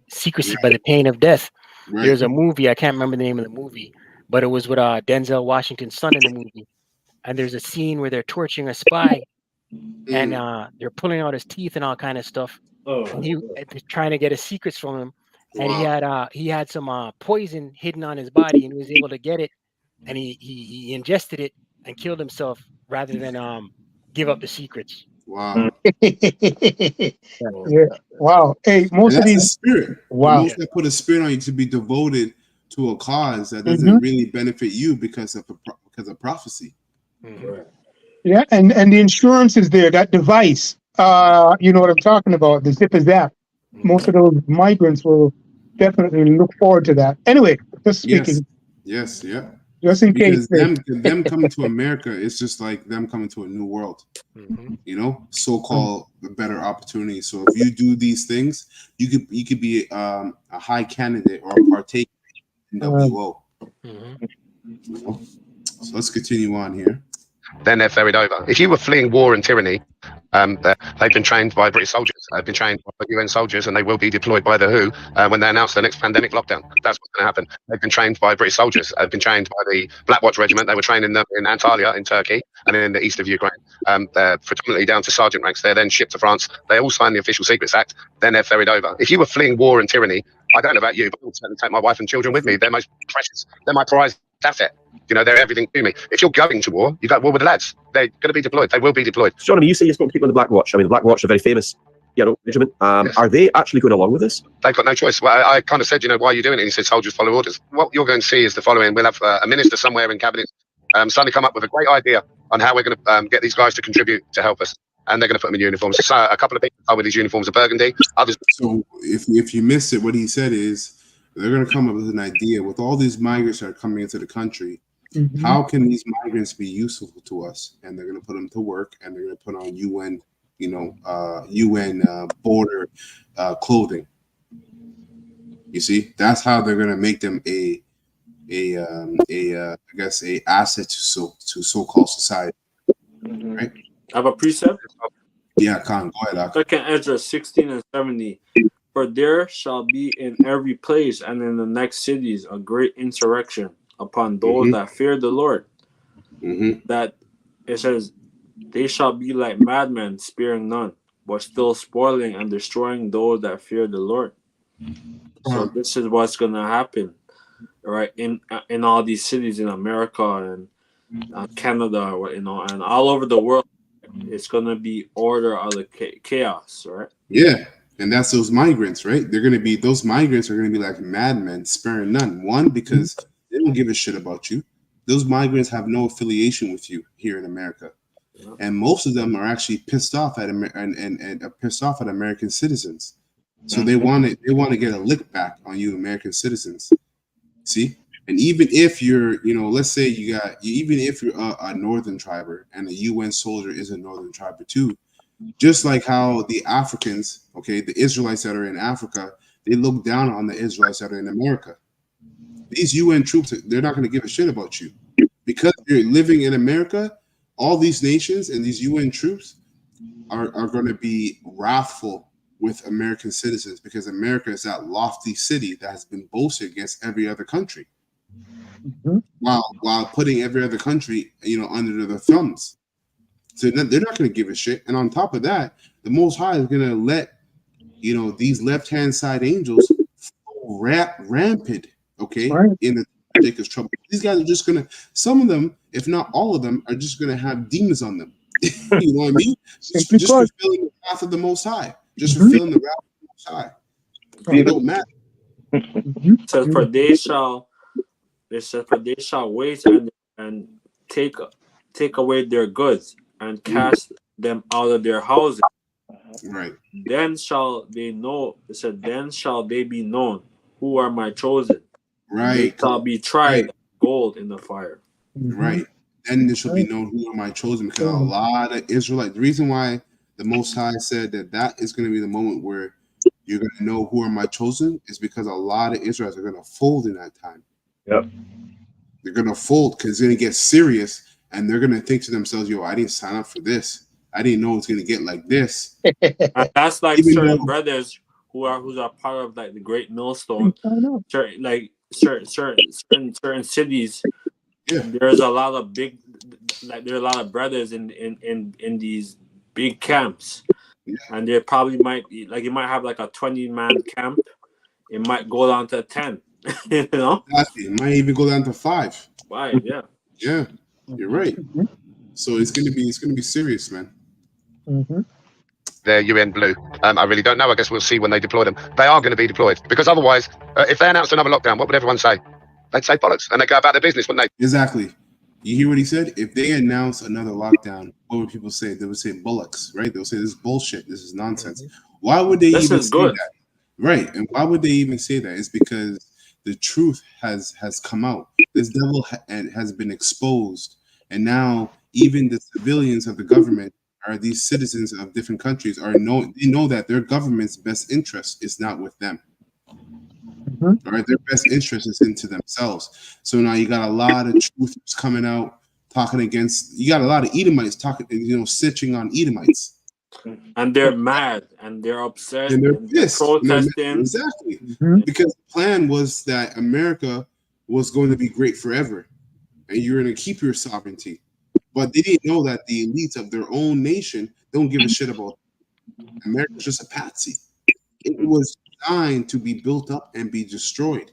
by the pain of death. Right. There's a movie, I can't remember the name of the movie, but it was with Denzel Washington's son in the movie. And there's a scene where they're torturing a spy and they're pulling out his teeth and all kind of stuff. And they're trying to get his secrets from him. And he had some poison hidden on his body, and he was able to get it, and he ingested it and killed himself rather than give up the secrets. Wow. Yeah. Wow. Hey, most of that's these a spirit. Wow. Most that put a spirit on you to be devoted to a cause that doesn't really benefit you because of prophecy. Yeah, and the insurance is there. That device, you know what I'm talking about, the zip is that. Most of those migrants will definitely look forward to that. Anyway, just speaking. Yes, yeah. Just in because case. them coming to America is just like them coming to a new world. You know, so-called better opportunity. So if you do these things, you could be a high candidate or a partaker in WO. So let's continue on here. Then they're ferried over. If you were fleeing war and tyranny, they've been trained by British soldiers. They've been trained by UN soldiers, and they will be deployed by the WHO when they announce the next pandemic lockdown. That's what's going to happen. They've been trained by British soldiers. They've been trained by the Black Watch Regiment. They were training them in Antalya, in Turkey, and in the east of Ukraine. They're predominantly down to sergeant ranks. They're then shipped to France. They all sign the Official Secrets Act. Then they're ferried over. If you were fleeing war and tyranny, I don't know about you, but I would certainly take my wife and children with me. They're most precious. They're my prized asset. You know, they're everything to me. If you're going to war, you go to war with the lads. They're going to be deployed. They will be deployed. John, I mean, you say you spoke to people in the Black Watch. I mean, the Black Watch are very famous, regiment. Are they actually going along with this? They've got no choice. Well, I kind of said, why are you doing it? And he said, soldiers follow orders. What you're going to see is the following. We'll have a minister somewhere in cabinet suddenly come up with a great idea on how we're going to get these guys to contribute to help us. And they're going to put them in uniforms. So a couple of people are with these uniforms of burgundy. Others. So if you missed it, what he said is they're going to come up with an idea with all these migrants that are coming into the country. How can these migrants be useful to us? And they're going to put them to work, and they're going to put on UN, UN border clothing. You see, that's how they're going to make them I guess a asset to so-called society. Right? I have a precept. Yeah, Khan, go ahead. Second Ezra 16 and 70. For there shall be in every place and in the next cities a great insurrection upon those that fear the Lord. That it says, they shall be like madmen, sparing none, but still spoiling and destroying those that fear the Lord. So this is what's gonna happen, right? In all these cities in America and Canada, and all over the world, it's gonna be order out of chaos, right? Yeah, and that's those migrants, right? Those migrants are gonna be like madmen, sparing none. One, because they don't give a shit about you. Those migrants have no affiliation with you here in America, and most of them are actually pissed off at and are pissed off at American citizens. So they want to get a lick back on you, American citizens. See, and even if you're, let's say even if you're a northern triber and a UN soldier is a northern triber too. Just like how the Africans, okay, the Israelites that are in Africa, they look down on the Israelites that are in America. These UN troops, they're not going to give a shit about you. Because you're living in America, all these nations and these UN troops are going to be wrathful with American citizens because America is that lofty city that has been boasted against every other country. While putting every other country, under their thumbs. So they're not going to give a shit. And on top of that, the Most High is going to let, these left-hand side angels rampant, okay, in the Jacob's trouble. These guys are just going to, some of them, if not all of them, are just going to have demons on them. You know what I mean? Just fulfilling the wrath of the Most High. Just fulfilling the wrath of the Most High. It don't matter. It says, for they shall wait and take away their goods and cast them out of their houses. Right. Then shall they know. It said, then shall they be known who are my chosen. Right. They shall be tried like gold in the fire. Right. Then there shall be known who are my chosen, because a lot of Israelites. The reason why the Most High said that is going to be the moment where you're going to know who are my chosen is because a lot of Israelites are going to fold in that time. Yep. They're going to fold because it's going to get serious. And they're gonna think to themselves, "Yo, I didn't sign up for this. I didn't know it's gonna get like this." And that's like certain brothers who's are part of like the Great Millstone. Certain cities. Yeah. There's a lot of there are a lot of brothers in these big camps, and they probably might you might have like a 20-man camp. It might go down to 10. Exactly. It might even go down to 5. 5, yeah. Yeah. You're right. So it's gonna be serious, man. They're UN blue. I really don't know. I guess we'll see when they deploy them. They are going to be deployed because otherwise, if they announced another lockdown, what would everyone say? They'd say bollocks, and they go about their business, wouldn't they? Exactly. You hear what he said? If they announce another lockdown, what would people say? They would say bullocks, right? They'll say this is bullshit. This is nonsense. Why would they even say that? Right. And why would they even say that? It's because the truth has come out. This devil has been exposed. And now even the civilians of the government are these citizens of different countries they know that their government's best interest is not with them. All right, their best interest is into themselves. So now you got a lot of truthers coming out talking against. You got a lot of Edomites talking, snitching on Edomites. And they're mad and they're upset and they're pissed. Protesting. Exactly. Because the plan was that America was going to be great forever. And you're going to keep your sovereignty. But they didn't know that the elites of their own nation don't give a shit about them. America's just a patsy. It was designed to be built up and be destroyed.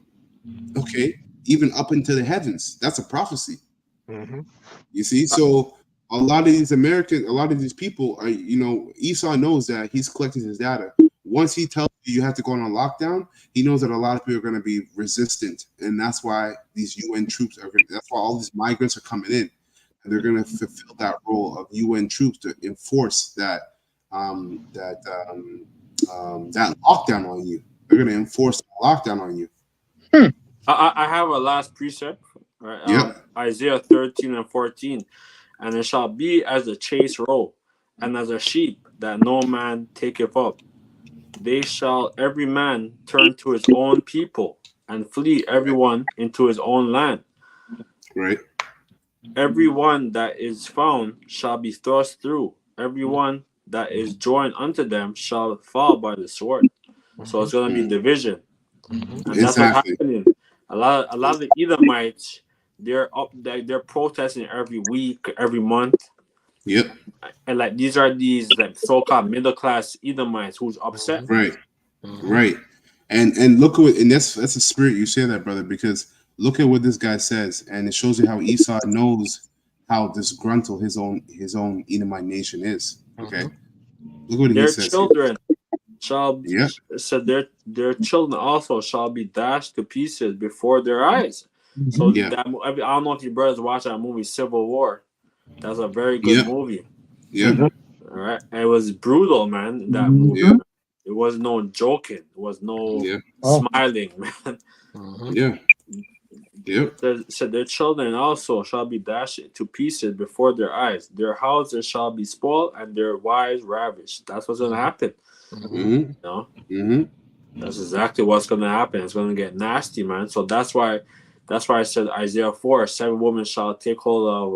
Okay? Even up into the heavens. That's a prophecy. You see? So a lot of these people are, Esau knows that he's collecting his data. Once he tells you have to go on a lockdown, he knows that a lot of people are going to be resistant, and that's why these UN troops that's why all these migrants are coming in, and they're going to fulfill that role of UN troops to enforce that lockdown on you. They're going to enforce the lockdown on you. I have a last precept, right? Isaiah 13:14, and it shall be as a chase roe, and as a sheep that no man taketh up. They shall every man turn to his own people, and flee everyone into his own land. Right. Everyone that is found shall be thrust through. Everyone that is joined unto them shall fall by the sword. So it's going to be division, and that's what's happening. A lot of the Edomites, they're protesting every week, every month. Yep. And these are like so-called middle class Edomites who's upset. Right. Right. And look at and that's a spirit you say that, brother, because look at what this guy says, and it shows you how Esau knows how disgruntled his own Edomite nation is. Okay. Look what he says. Their children shall so their children also shall be dashed to pieces before their eyes. So that I don't know if you brothers watch that movie Civil War. That's a very good movie. Yeah. All right. And it was brutal, man. That movie. Yeah. It was no joking. It was no smiling, man. Yeah. Yep. So their children also shall be dashed to pieces before their eyes. Their houses shall be spoiled and their wives ravished. That's what's gonna happen. You know? That's exactly what's gonna happen. It's gonna get nasty, man. So that's why I said Isaiah 4, 7 women shall take hold of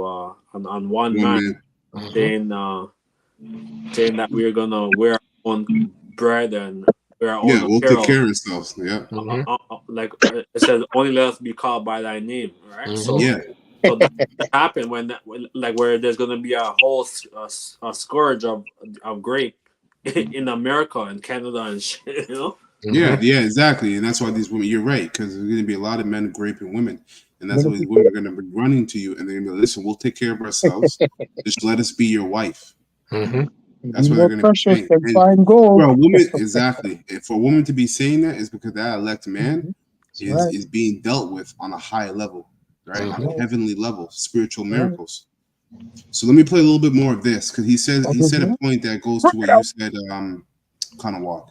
on one man, saying that we're gonna wear our own bread and wear our own we'll apparel. take care of ourselves. Yeah. Like it says, only let us be called by thy name, right? So that happen when where there's gonna be a whole a scourge of grape in America and Canada and shit, you know. Yeah, exactly, and that's why these women. You're right, because there's going to be a lot of men raping women, and that's why these women are going to be running to you, and they're going to be like, "Listen, we'll take care of ourselves. Just let us be your wife." That's what they're going to be saying. And, well, women exactly. For a woman to be saying that is because that elect man is being dealt with on a high level, right? On a heavenly level, spiritual miracles. So let me play a little bit more of this because he said a point that goes to what you said, kind of walk.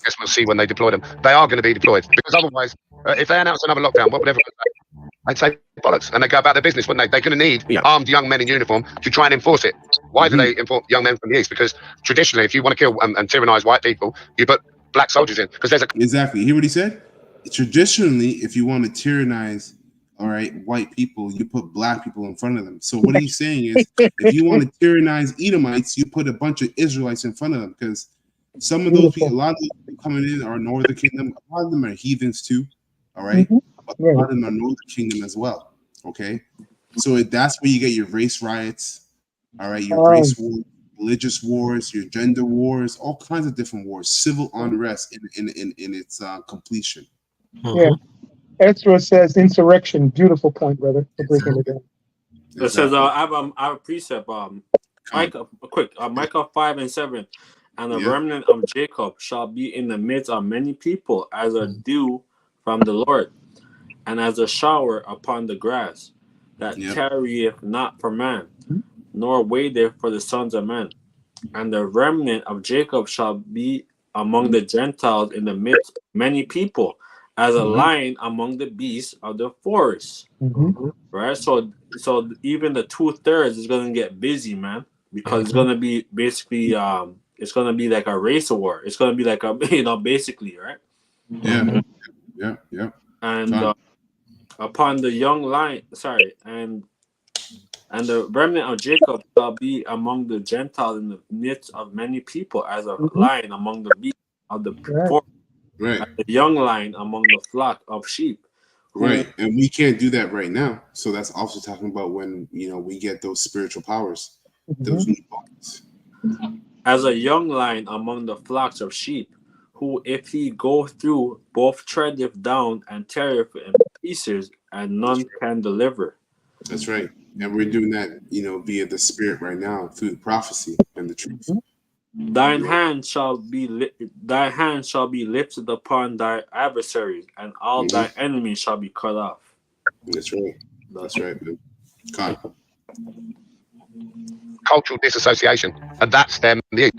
Guess we'll see when they deploy them. They are going to be deployed because otherwise, if they announce another lockdown, what would everyone say? I'd say bollocks, and they go about their business, wouldn't they? They're going to need armed young men in uniform to try and enforce it. Why do they import young men from the east? Because traditionally, if you want to kill and tyrannize white people, you put black soldiers in. Because there's exactly. You hear what he said? Traditionally, if you want to tyrannize, all right, white people, you put black people in front of them. So what he's saying is, if you want to tyrannize Edomites, you put a bunch of Israelites in front of them because. Some of those people, a lot of people coming in are Northern Kingdom. A lot of them are heathens too, all right? But a lot of them are Northern Kingdom as well, okay? So that's where you get your race riots, all right? Your race wars, religious wars, your gender wars, all kinds of different wars, civil unrest in its completion. Yeah. Ezra says insurrection. Beautiful point, brother, for breaking it down. It says, I have a precept, Micah 5:7. And the remnant of Jacob shall be in the midst of many people, as a dew from the Lord, and as a shower upon the grass, that tarrieth not for man, nor waiteth for the sons of men. And the remnant of Jacob shall be among the Gentiles in the midst of many people, as a lion among the beasts of the forest. Right? So even the 2/3 is going to get busy, man, because it's going to be basically... it's gonna be like a race war. It's gonna be like a basically, right? Yeah. And upon the young lion, and the remnant of Jacob shall be among the Gentiles in the midst of many people, as a lion among the beasts of the forest, as a young lion among the flock of sheep. Right, and we can't do that right now. So that's also talking about when we get those spiritual powers, those new bodies. As a young lion among the flocks of sheep, who if he go through, both treadeth down and teareth in pieces, and none can deliver. That's right. And we're doing that, via the Spirit right now, through the prophecy and the truth. Thine hand shall be lifted upon thy adversaries, and all thy enemies shall be cut off. That's right. That's right, man. God. Cultural disassociation, and that's them. They'd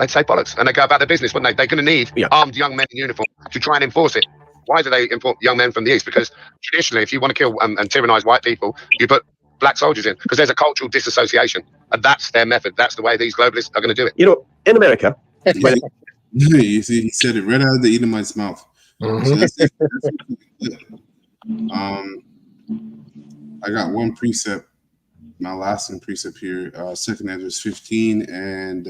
say bollocks, and they go about their business, wouldn't they? They're going to need armed young men in uniform to try and enforce it. Why do they import young men from the east? Because traditionally, if you want to kill and tyrannize white people, you put black soldiers in, because there's a cultural disassociation, and that's their method. That's the way these globalists are going to do it. In America, you see, he said it right out of the Edomite's mouth. So that's I got one precept. My last precept here, 2nd Ezra 15, and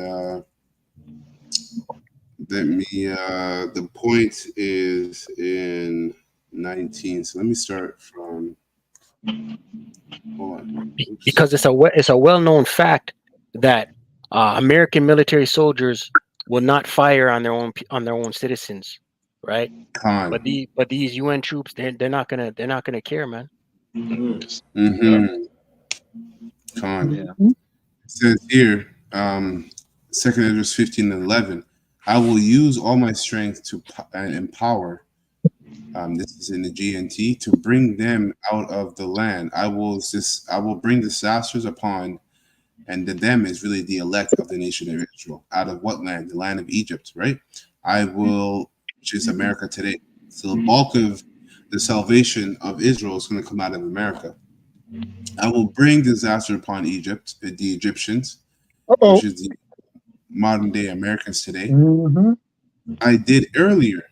the point is in 19. So let me start from. Hold on. Oops. Because it's a well-known fact that American military soldiers will not fire on their own citizens, right? But these UN troops, they're not gonna care, man. It says here, 2nd Ezra 15 and 11. I will use all my strength to and empower. This is in the GNT, to bring them out of the land. I will bring disasters upon, and the them is really the elect of the nation of Israel. Out of what land? The land of Egypt, right? I will, which is America today. So the bulk of the salvation of Israel is going to come out of America. I will bring disaster upon Egypt, the Egyptians, which is the modern day Americans today. Mm-hmm. I did earlier.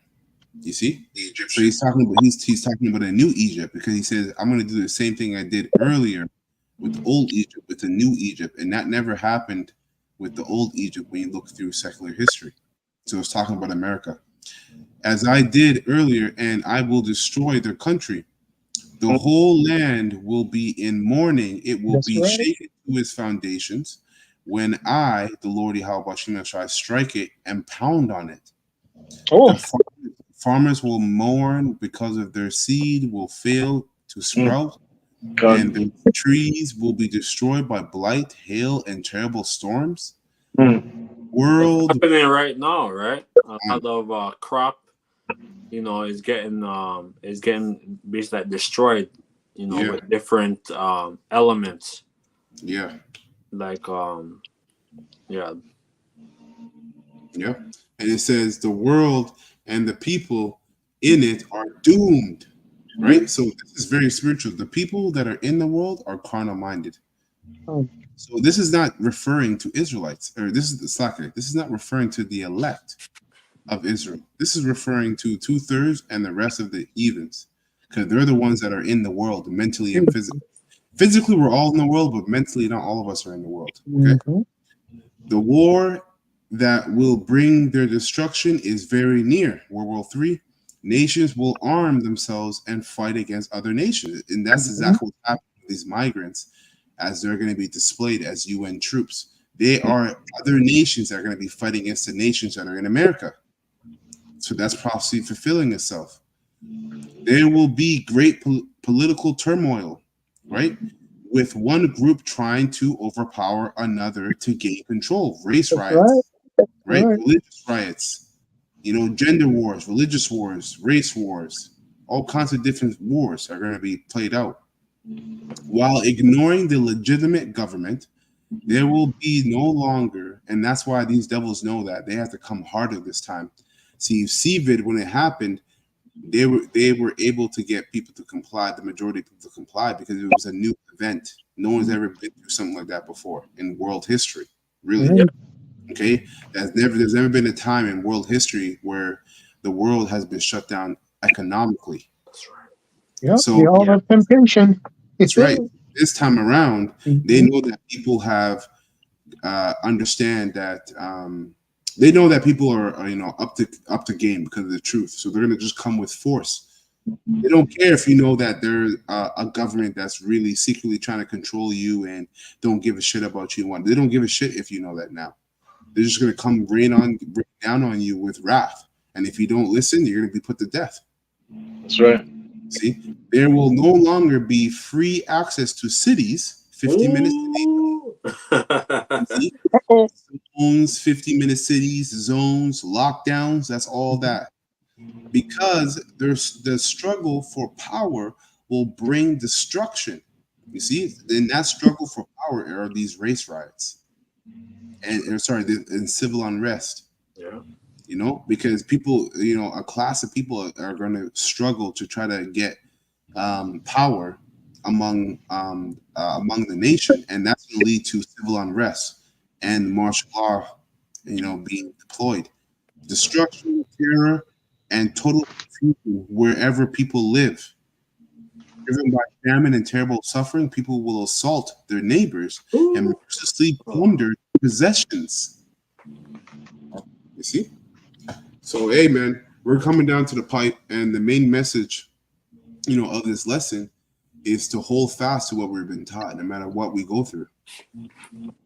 You see, so he's talking about a new Egypt, because he says, I'm going to do the same thing I did earlier with the old Egypt, with the new Egypt, and that never happened with the old Egypt when you look through secular history. So it's talking about America, as I did earlier, and I will destroy their country. The whole land will be in mourning; it will be shaken to its foundations. When I, the Lord Yahweh, shall strike it and pound on it. Farmers will mourn because of their seed will fail to sprout, and the trees will be destroyed by blight, hail, and terrible storms. World, it's happening right now, right? A lot of crop, is getting basically like destroyed, with different elements. Yeah. Like yeah. Yeah. And it says the world and the people in it are doomed, right? So this is very spiritual. The people that are in the world are carnal minded. So this is not referring to Israelites, or this is the slacker. This is not referring to the elect of Israel. This is referring to 2/3 and the rest of the heathens, because they're the ones that are in the world mentally and physically. Physically, we're all in the world, but mentally, not all of us are in the world. Okay. The war that will bring their destruction is very near. World War III. Nations will arm themselves and fight against other nations. And that's exactly what's happening with these migrants, as they're going to be displayed as UN troops. They are other nations that are going to be fighting against the nations that are in America. So that's prophecy fulfilling itself. There will be great political turmoil, right? With one group trying to overpower another to gain control. Race riots, right? Religious riots, gender wars, religious wars, race wars, all kinds of different wars are going to be played out. While ignoring the legitimate government, there will be no longer, and that's why these devils know that they have to come harder this time. See, CVID, when it happened, they were able to get people to comply, the majority of people to comply, because it was a new event. No one's ever been through something like that before in world history, really. Okay, there's never been a time in world history where the world has been shut down economically. That's right. Yeah. So the all of temptation. That's right. This time around, they know that people have understand that they know that people are up to game because of the truth. So they're going to just come with force. They don't care if you know that there's a government that's really secretly trying to control you and don't give a shit about you. They don't give a shit if you know that now. They're just going to come rain down on you with wrath. And if you don't listen, you're going to be put to death. That's right. See, there will no longer be free access to cities, 50-minute cities. Zones, 50-minute cities, zones, lockdowns, that's all that. Because there's the struggle for power will bring destruction. You see, in that struggle for power are these race riots and civil unrest. Yeah. Because people, a class of people are going to struggle to try to get power among the nation, and that's going to lead to civil unrest and martial law, being deployed, destruction, terror, and total confusion wherever people live. Driven by famine and terrible suffering, people will assault their neighbors and mercilessly plunder possessions. You see? So, hey, man, we're coming down to the pipe, and the main message, of this lesson is to hold fast to what we've been taught, no matter what we go through.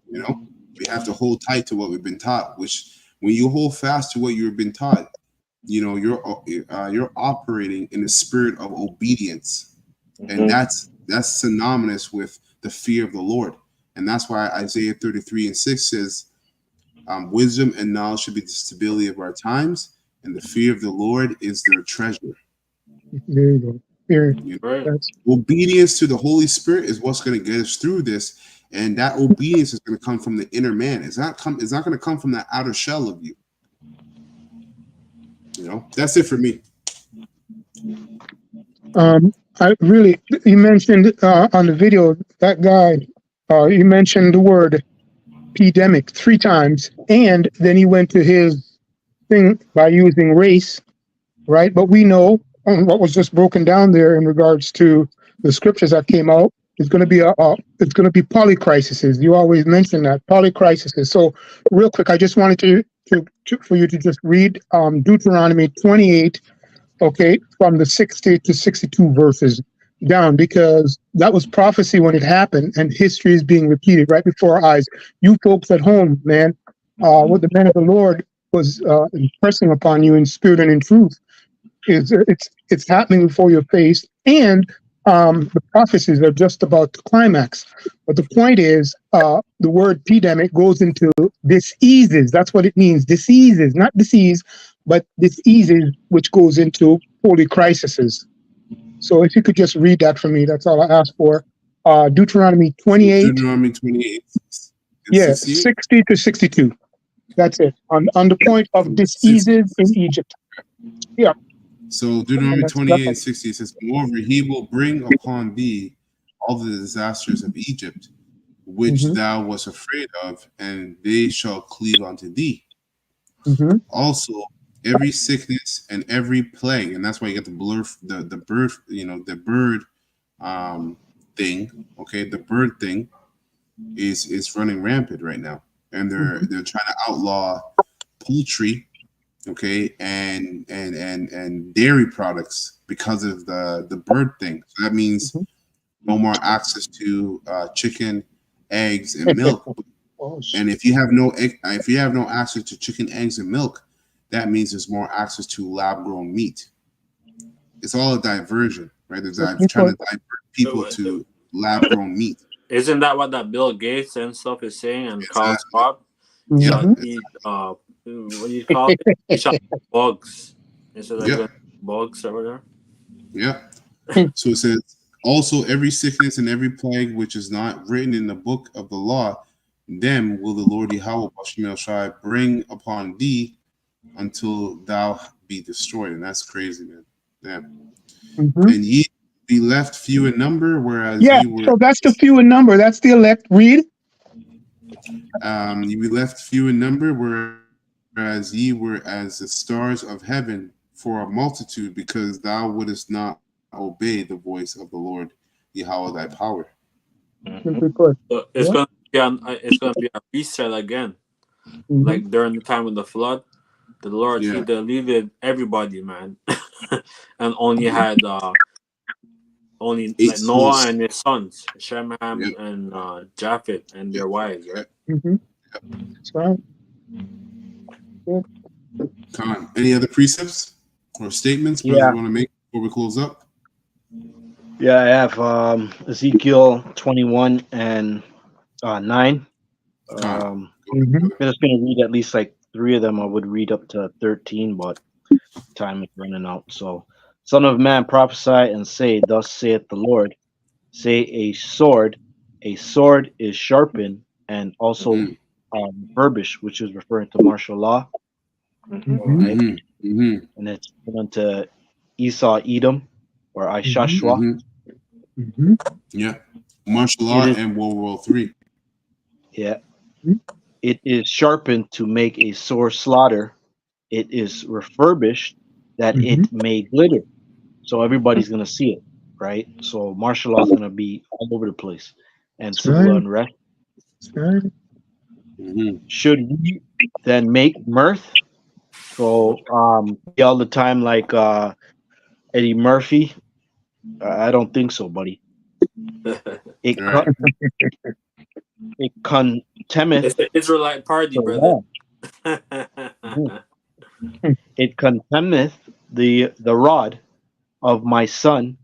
We have to hold tight to what we've been taught. Which, when you hold fast to what you've been taught, you're operating in the spirit of obedience, and that's synonymous with the fear of the Lord, and that's why Isaiah 33:6 says, Wisdom and knowledge should be the stability of our times, and the fear of the Lord is their treasure. There you go. Fear. Obedience to the Holy Spirit is what's going to get us through this, and that obedience is going to come from the inner man. It's not going to come from that outer shell of you. You know, that's it for me. You mentioned on the video, that guy, you mentioned the word pandemic 3 times, and then he went to his thing by using race, right? But we know what was just broken down there in regards to the scriptures that came out. It's going to be it's going to be polycrises. You always mention that polycrises. So, real quick, I just wanted for you to just read Deuteronomy 28, okay, from the 60 to 62 verses down, because that was prophecy when it happened, and history is being repeated right before our eyes. You folks at home, man, what the man of the Lord was impressing upon you in spirit and in truth is it's happening before your face, and the prophecies are just about to climax. But the point is, the word pandemic goes into diseases. That's what it means. Diseases, not disease, but diseases, which goes into holy crises. So if you could just read that for me, that's all I ask for. Deuteronomy 28. Deuteronomy 28. Yeah, 60 to 62. That's it. On the point of diseases in Egypt. Yeah. So Deuteronomy 28 and 60 says, moreover, he will bring upon thee all the disasters of Egypt, which thou wast afraid of, and they shall cleave unto thee. Also, every sickness and every plague, and that's why you get the bird, the bird thing. Okay, the bird thing is running rampant right now, and they're trying to outlaw poultry. Okay, and dairy products because of the bird thing. So that means no more access to chicken, eggs, and milk. And if you have no access to chicken, eggs, and milk, that means there's more access to lab-grown meat. It's all a diversion, right? They're trying to divert people to lab-grown meat. Isn't that what that Bill Gates and stuff is saying? And Carl Schwab? What do you call it? Bugs. Instead of bugs or whatever. Yeah. So it says, also every sickness and every plague which is not written in the book of the law, them will the Lord Yahweh Shai bring upon thee until thou be destroyed. And that's crazy, man. Yeah. And ye be left few in number, whereas ye were. So that's the few in number. That's the elect. Read. You be left few in number, whereas ye were as the stars of heaven for a multitude, because thou wouldest not obey the voice of the Lord Yahweh thy power. So it's gonna be a reset again, like during the time of the flood. The Lord he deleted everybody, man, and only had like Noah and his sons, Shem, Ham, and Japheth, and their wives, right? That's right. Come on. Any other precepts or statements you want to make before we close up? Yeah, I have Ezekiel 21 and 9. I'm just going to read at least like 3 of them. I would read up to 13, but time is running out. So, Son of man, prophesy and say, thus saith the Lord, say a sword is sharpened and also refurbished, which is referring to martial law. Right? And it's given to Esau, Edom, or Ishashua. Yeah, martial law and World War III. Yeah, it is sharpened to make a sore slaughter. It is refurbished that it may glitter. So everybody's gonna see it, right? So martial law is gonna be all over the place, and civil unrest. Should we then make mirth? So all the time like Eddie Murphy. I don't think so, buddy. It contemneth. It's the Israelite party, brother. It contemneth the rod of my son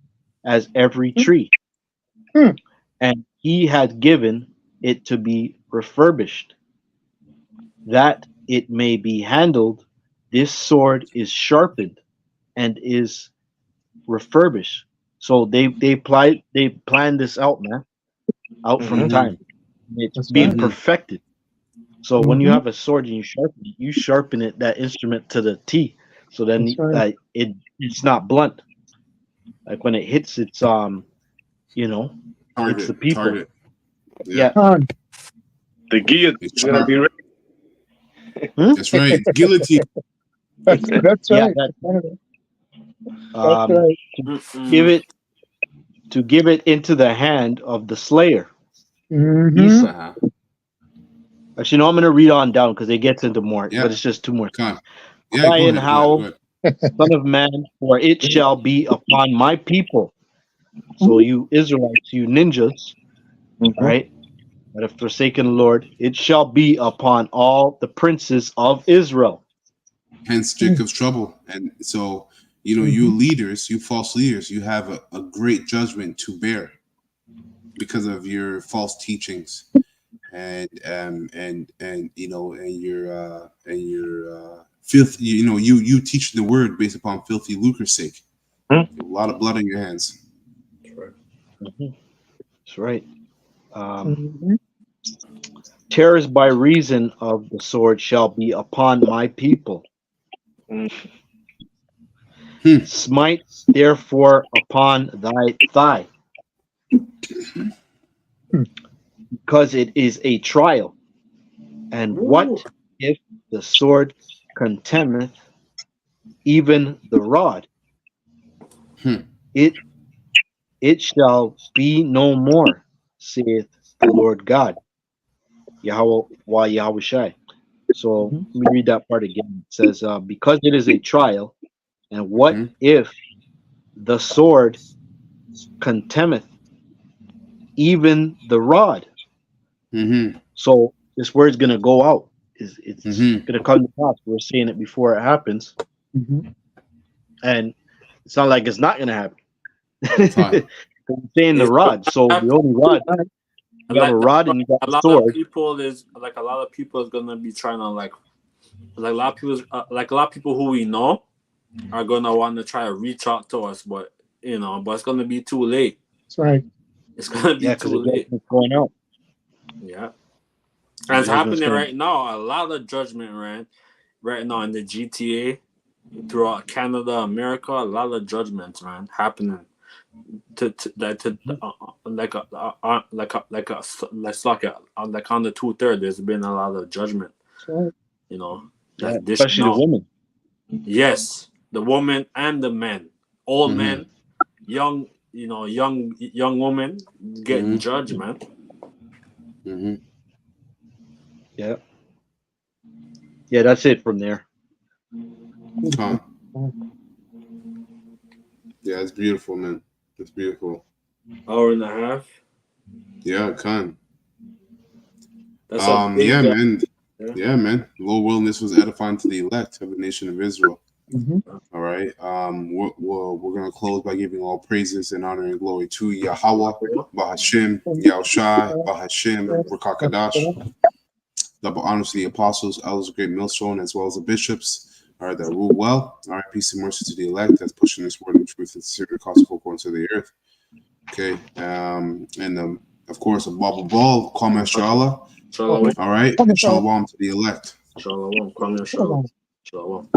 as every tree, and he had given it to be refurbished. that it may be handled, this sword is sharpened and is refurbished. So they planned this out, man, out from time. It's That's being right. perfected. So when you Mhm. have a sword and you sharpen it, that instrument to the T. So then That's right. it's not blunt. Like when it hits, it's you know, it's the Target. people. Target. Yeah. Con. The guillotine It's is gonna sharp. be ready. That's right. It's guillotine. That's Yeah, right. that That's right. to give it into the hand of the slayer. Mm-hmm. Isa. Actually, no, I'm gonna read on down because it gets into more, Yeah. but it's just two more. Con. Yeah, Cry go and ahead. Go howl, ahead. Go ahead. Son of man, for it shall be upon my people. So you Israelites, you ninjas, right, that have forsaken the Lord, it shall be upon all the princes of Israel. Hence Jacob's trouble. And so, you know, you leaders, you false leaders, you have a great judgment to bear because of your false teachings and you know and your filth. You know, you teach the word based upon filthy lucre's sake. A lot of blood on your hands. That's right. Terrors by reason of the sword shall be upon my people. Smite therefore upon thy thigh, because it is a trial. And what if the sword contemneth even the rod? It shall be no more, saith the Lord God. Yahweh Shai. So let me read that part again. It says, because it is a trial, and what if the sword contemneth even the rod? So this word's gonna go out. It's gonna come to pass. We're seeing it before it happens, and it's not like it's not gonna happen. We're saying the rod. So the only rod, you have a rod and you got a sword. A lot of people is gonna be trying to like a lot of people who we know are gonna want to try to reach out to us, but it's gonna be too late. That's right. It's gonna be too late. It's going out. Yeah, and it's happening right now. A lot of judgment right now in the GTA, throughout Canada, America. A lot of judgments, man, happening. Like on the 2/3, there's been a lot of judgment. Right. That's especially the women. Yes, the woman and the men, old men, young women getting judged, man. Yeah, that's it from there. Yeah, it's beautiful, man. It's beautiful. Hour and a half. Yeah, con. That's yeah, man. Yeah, man. Low wilderness was edifying to the elect of the nation of Israel. All right. We're gonna close by giving all praises and honor and glory to Yahweh, Bahashim, Yahushai, Bahashim, Rakakadash. Double honors to the apostles, elders, great millstone, as well as the bishops. All right, that rule well. All right, peace and mercy to the elect that's pushing this word and truth and secret gospel according to the earth. Okay. And of course, a Bible ball, Kwame Shala. All right, and Shalom to the elect. Shalom. Kwame Shalom. Shalom.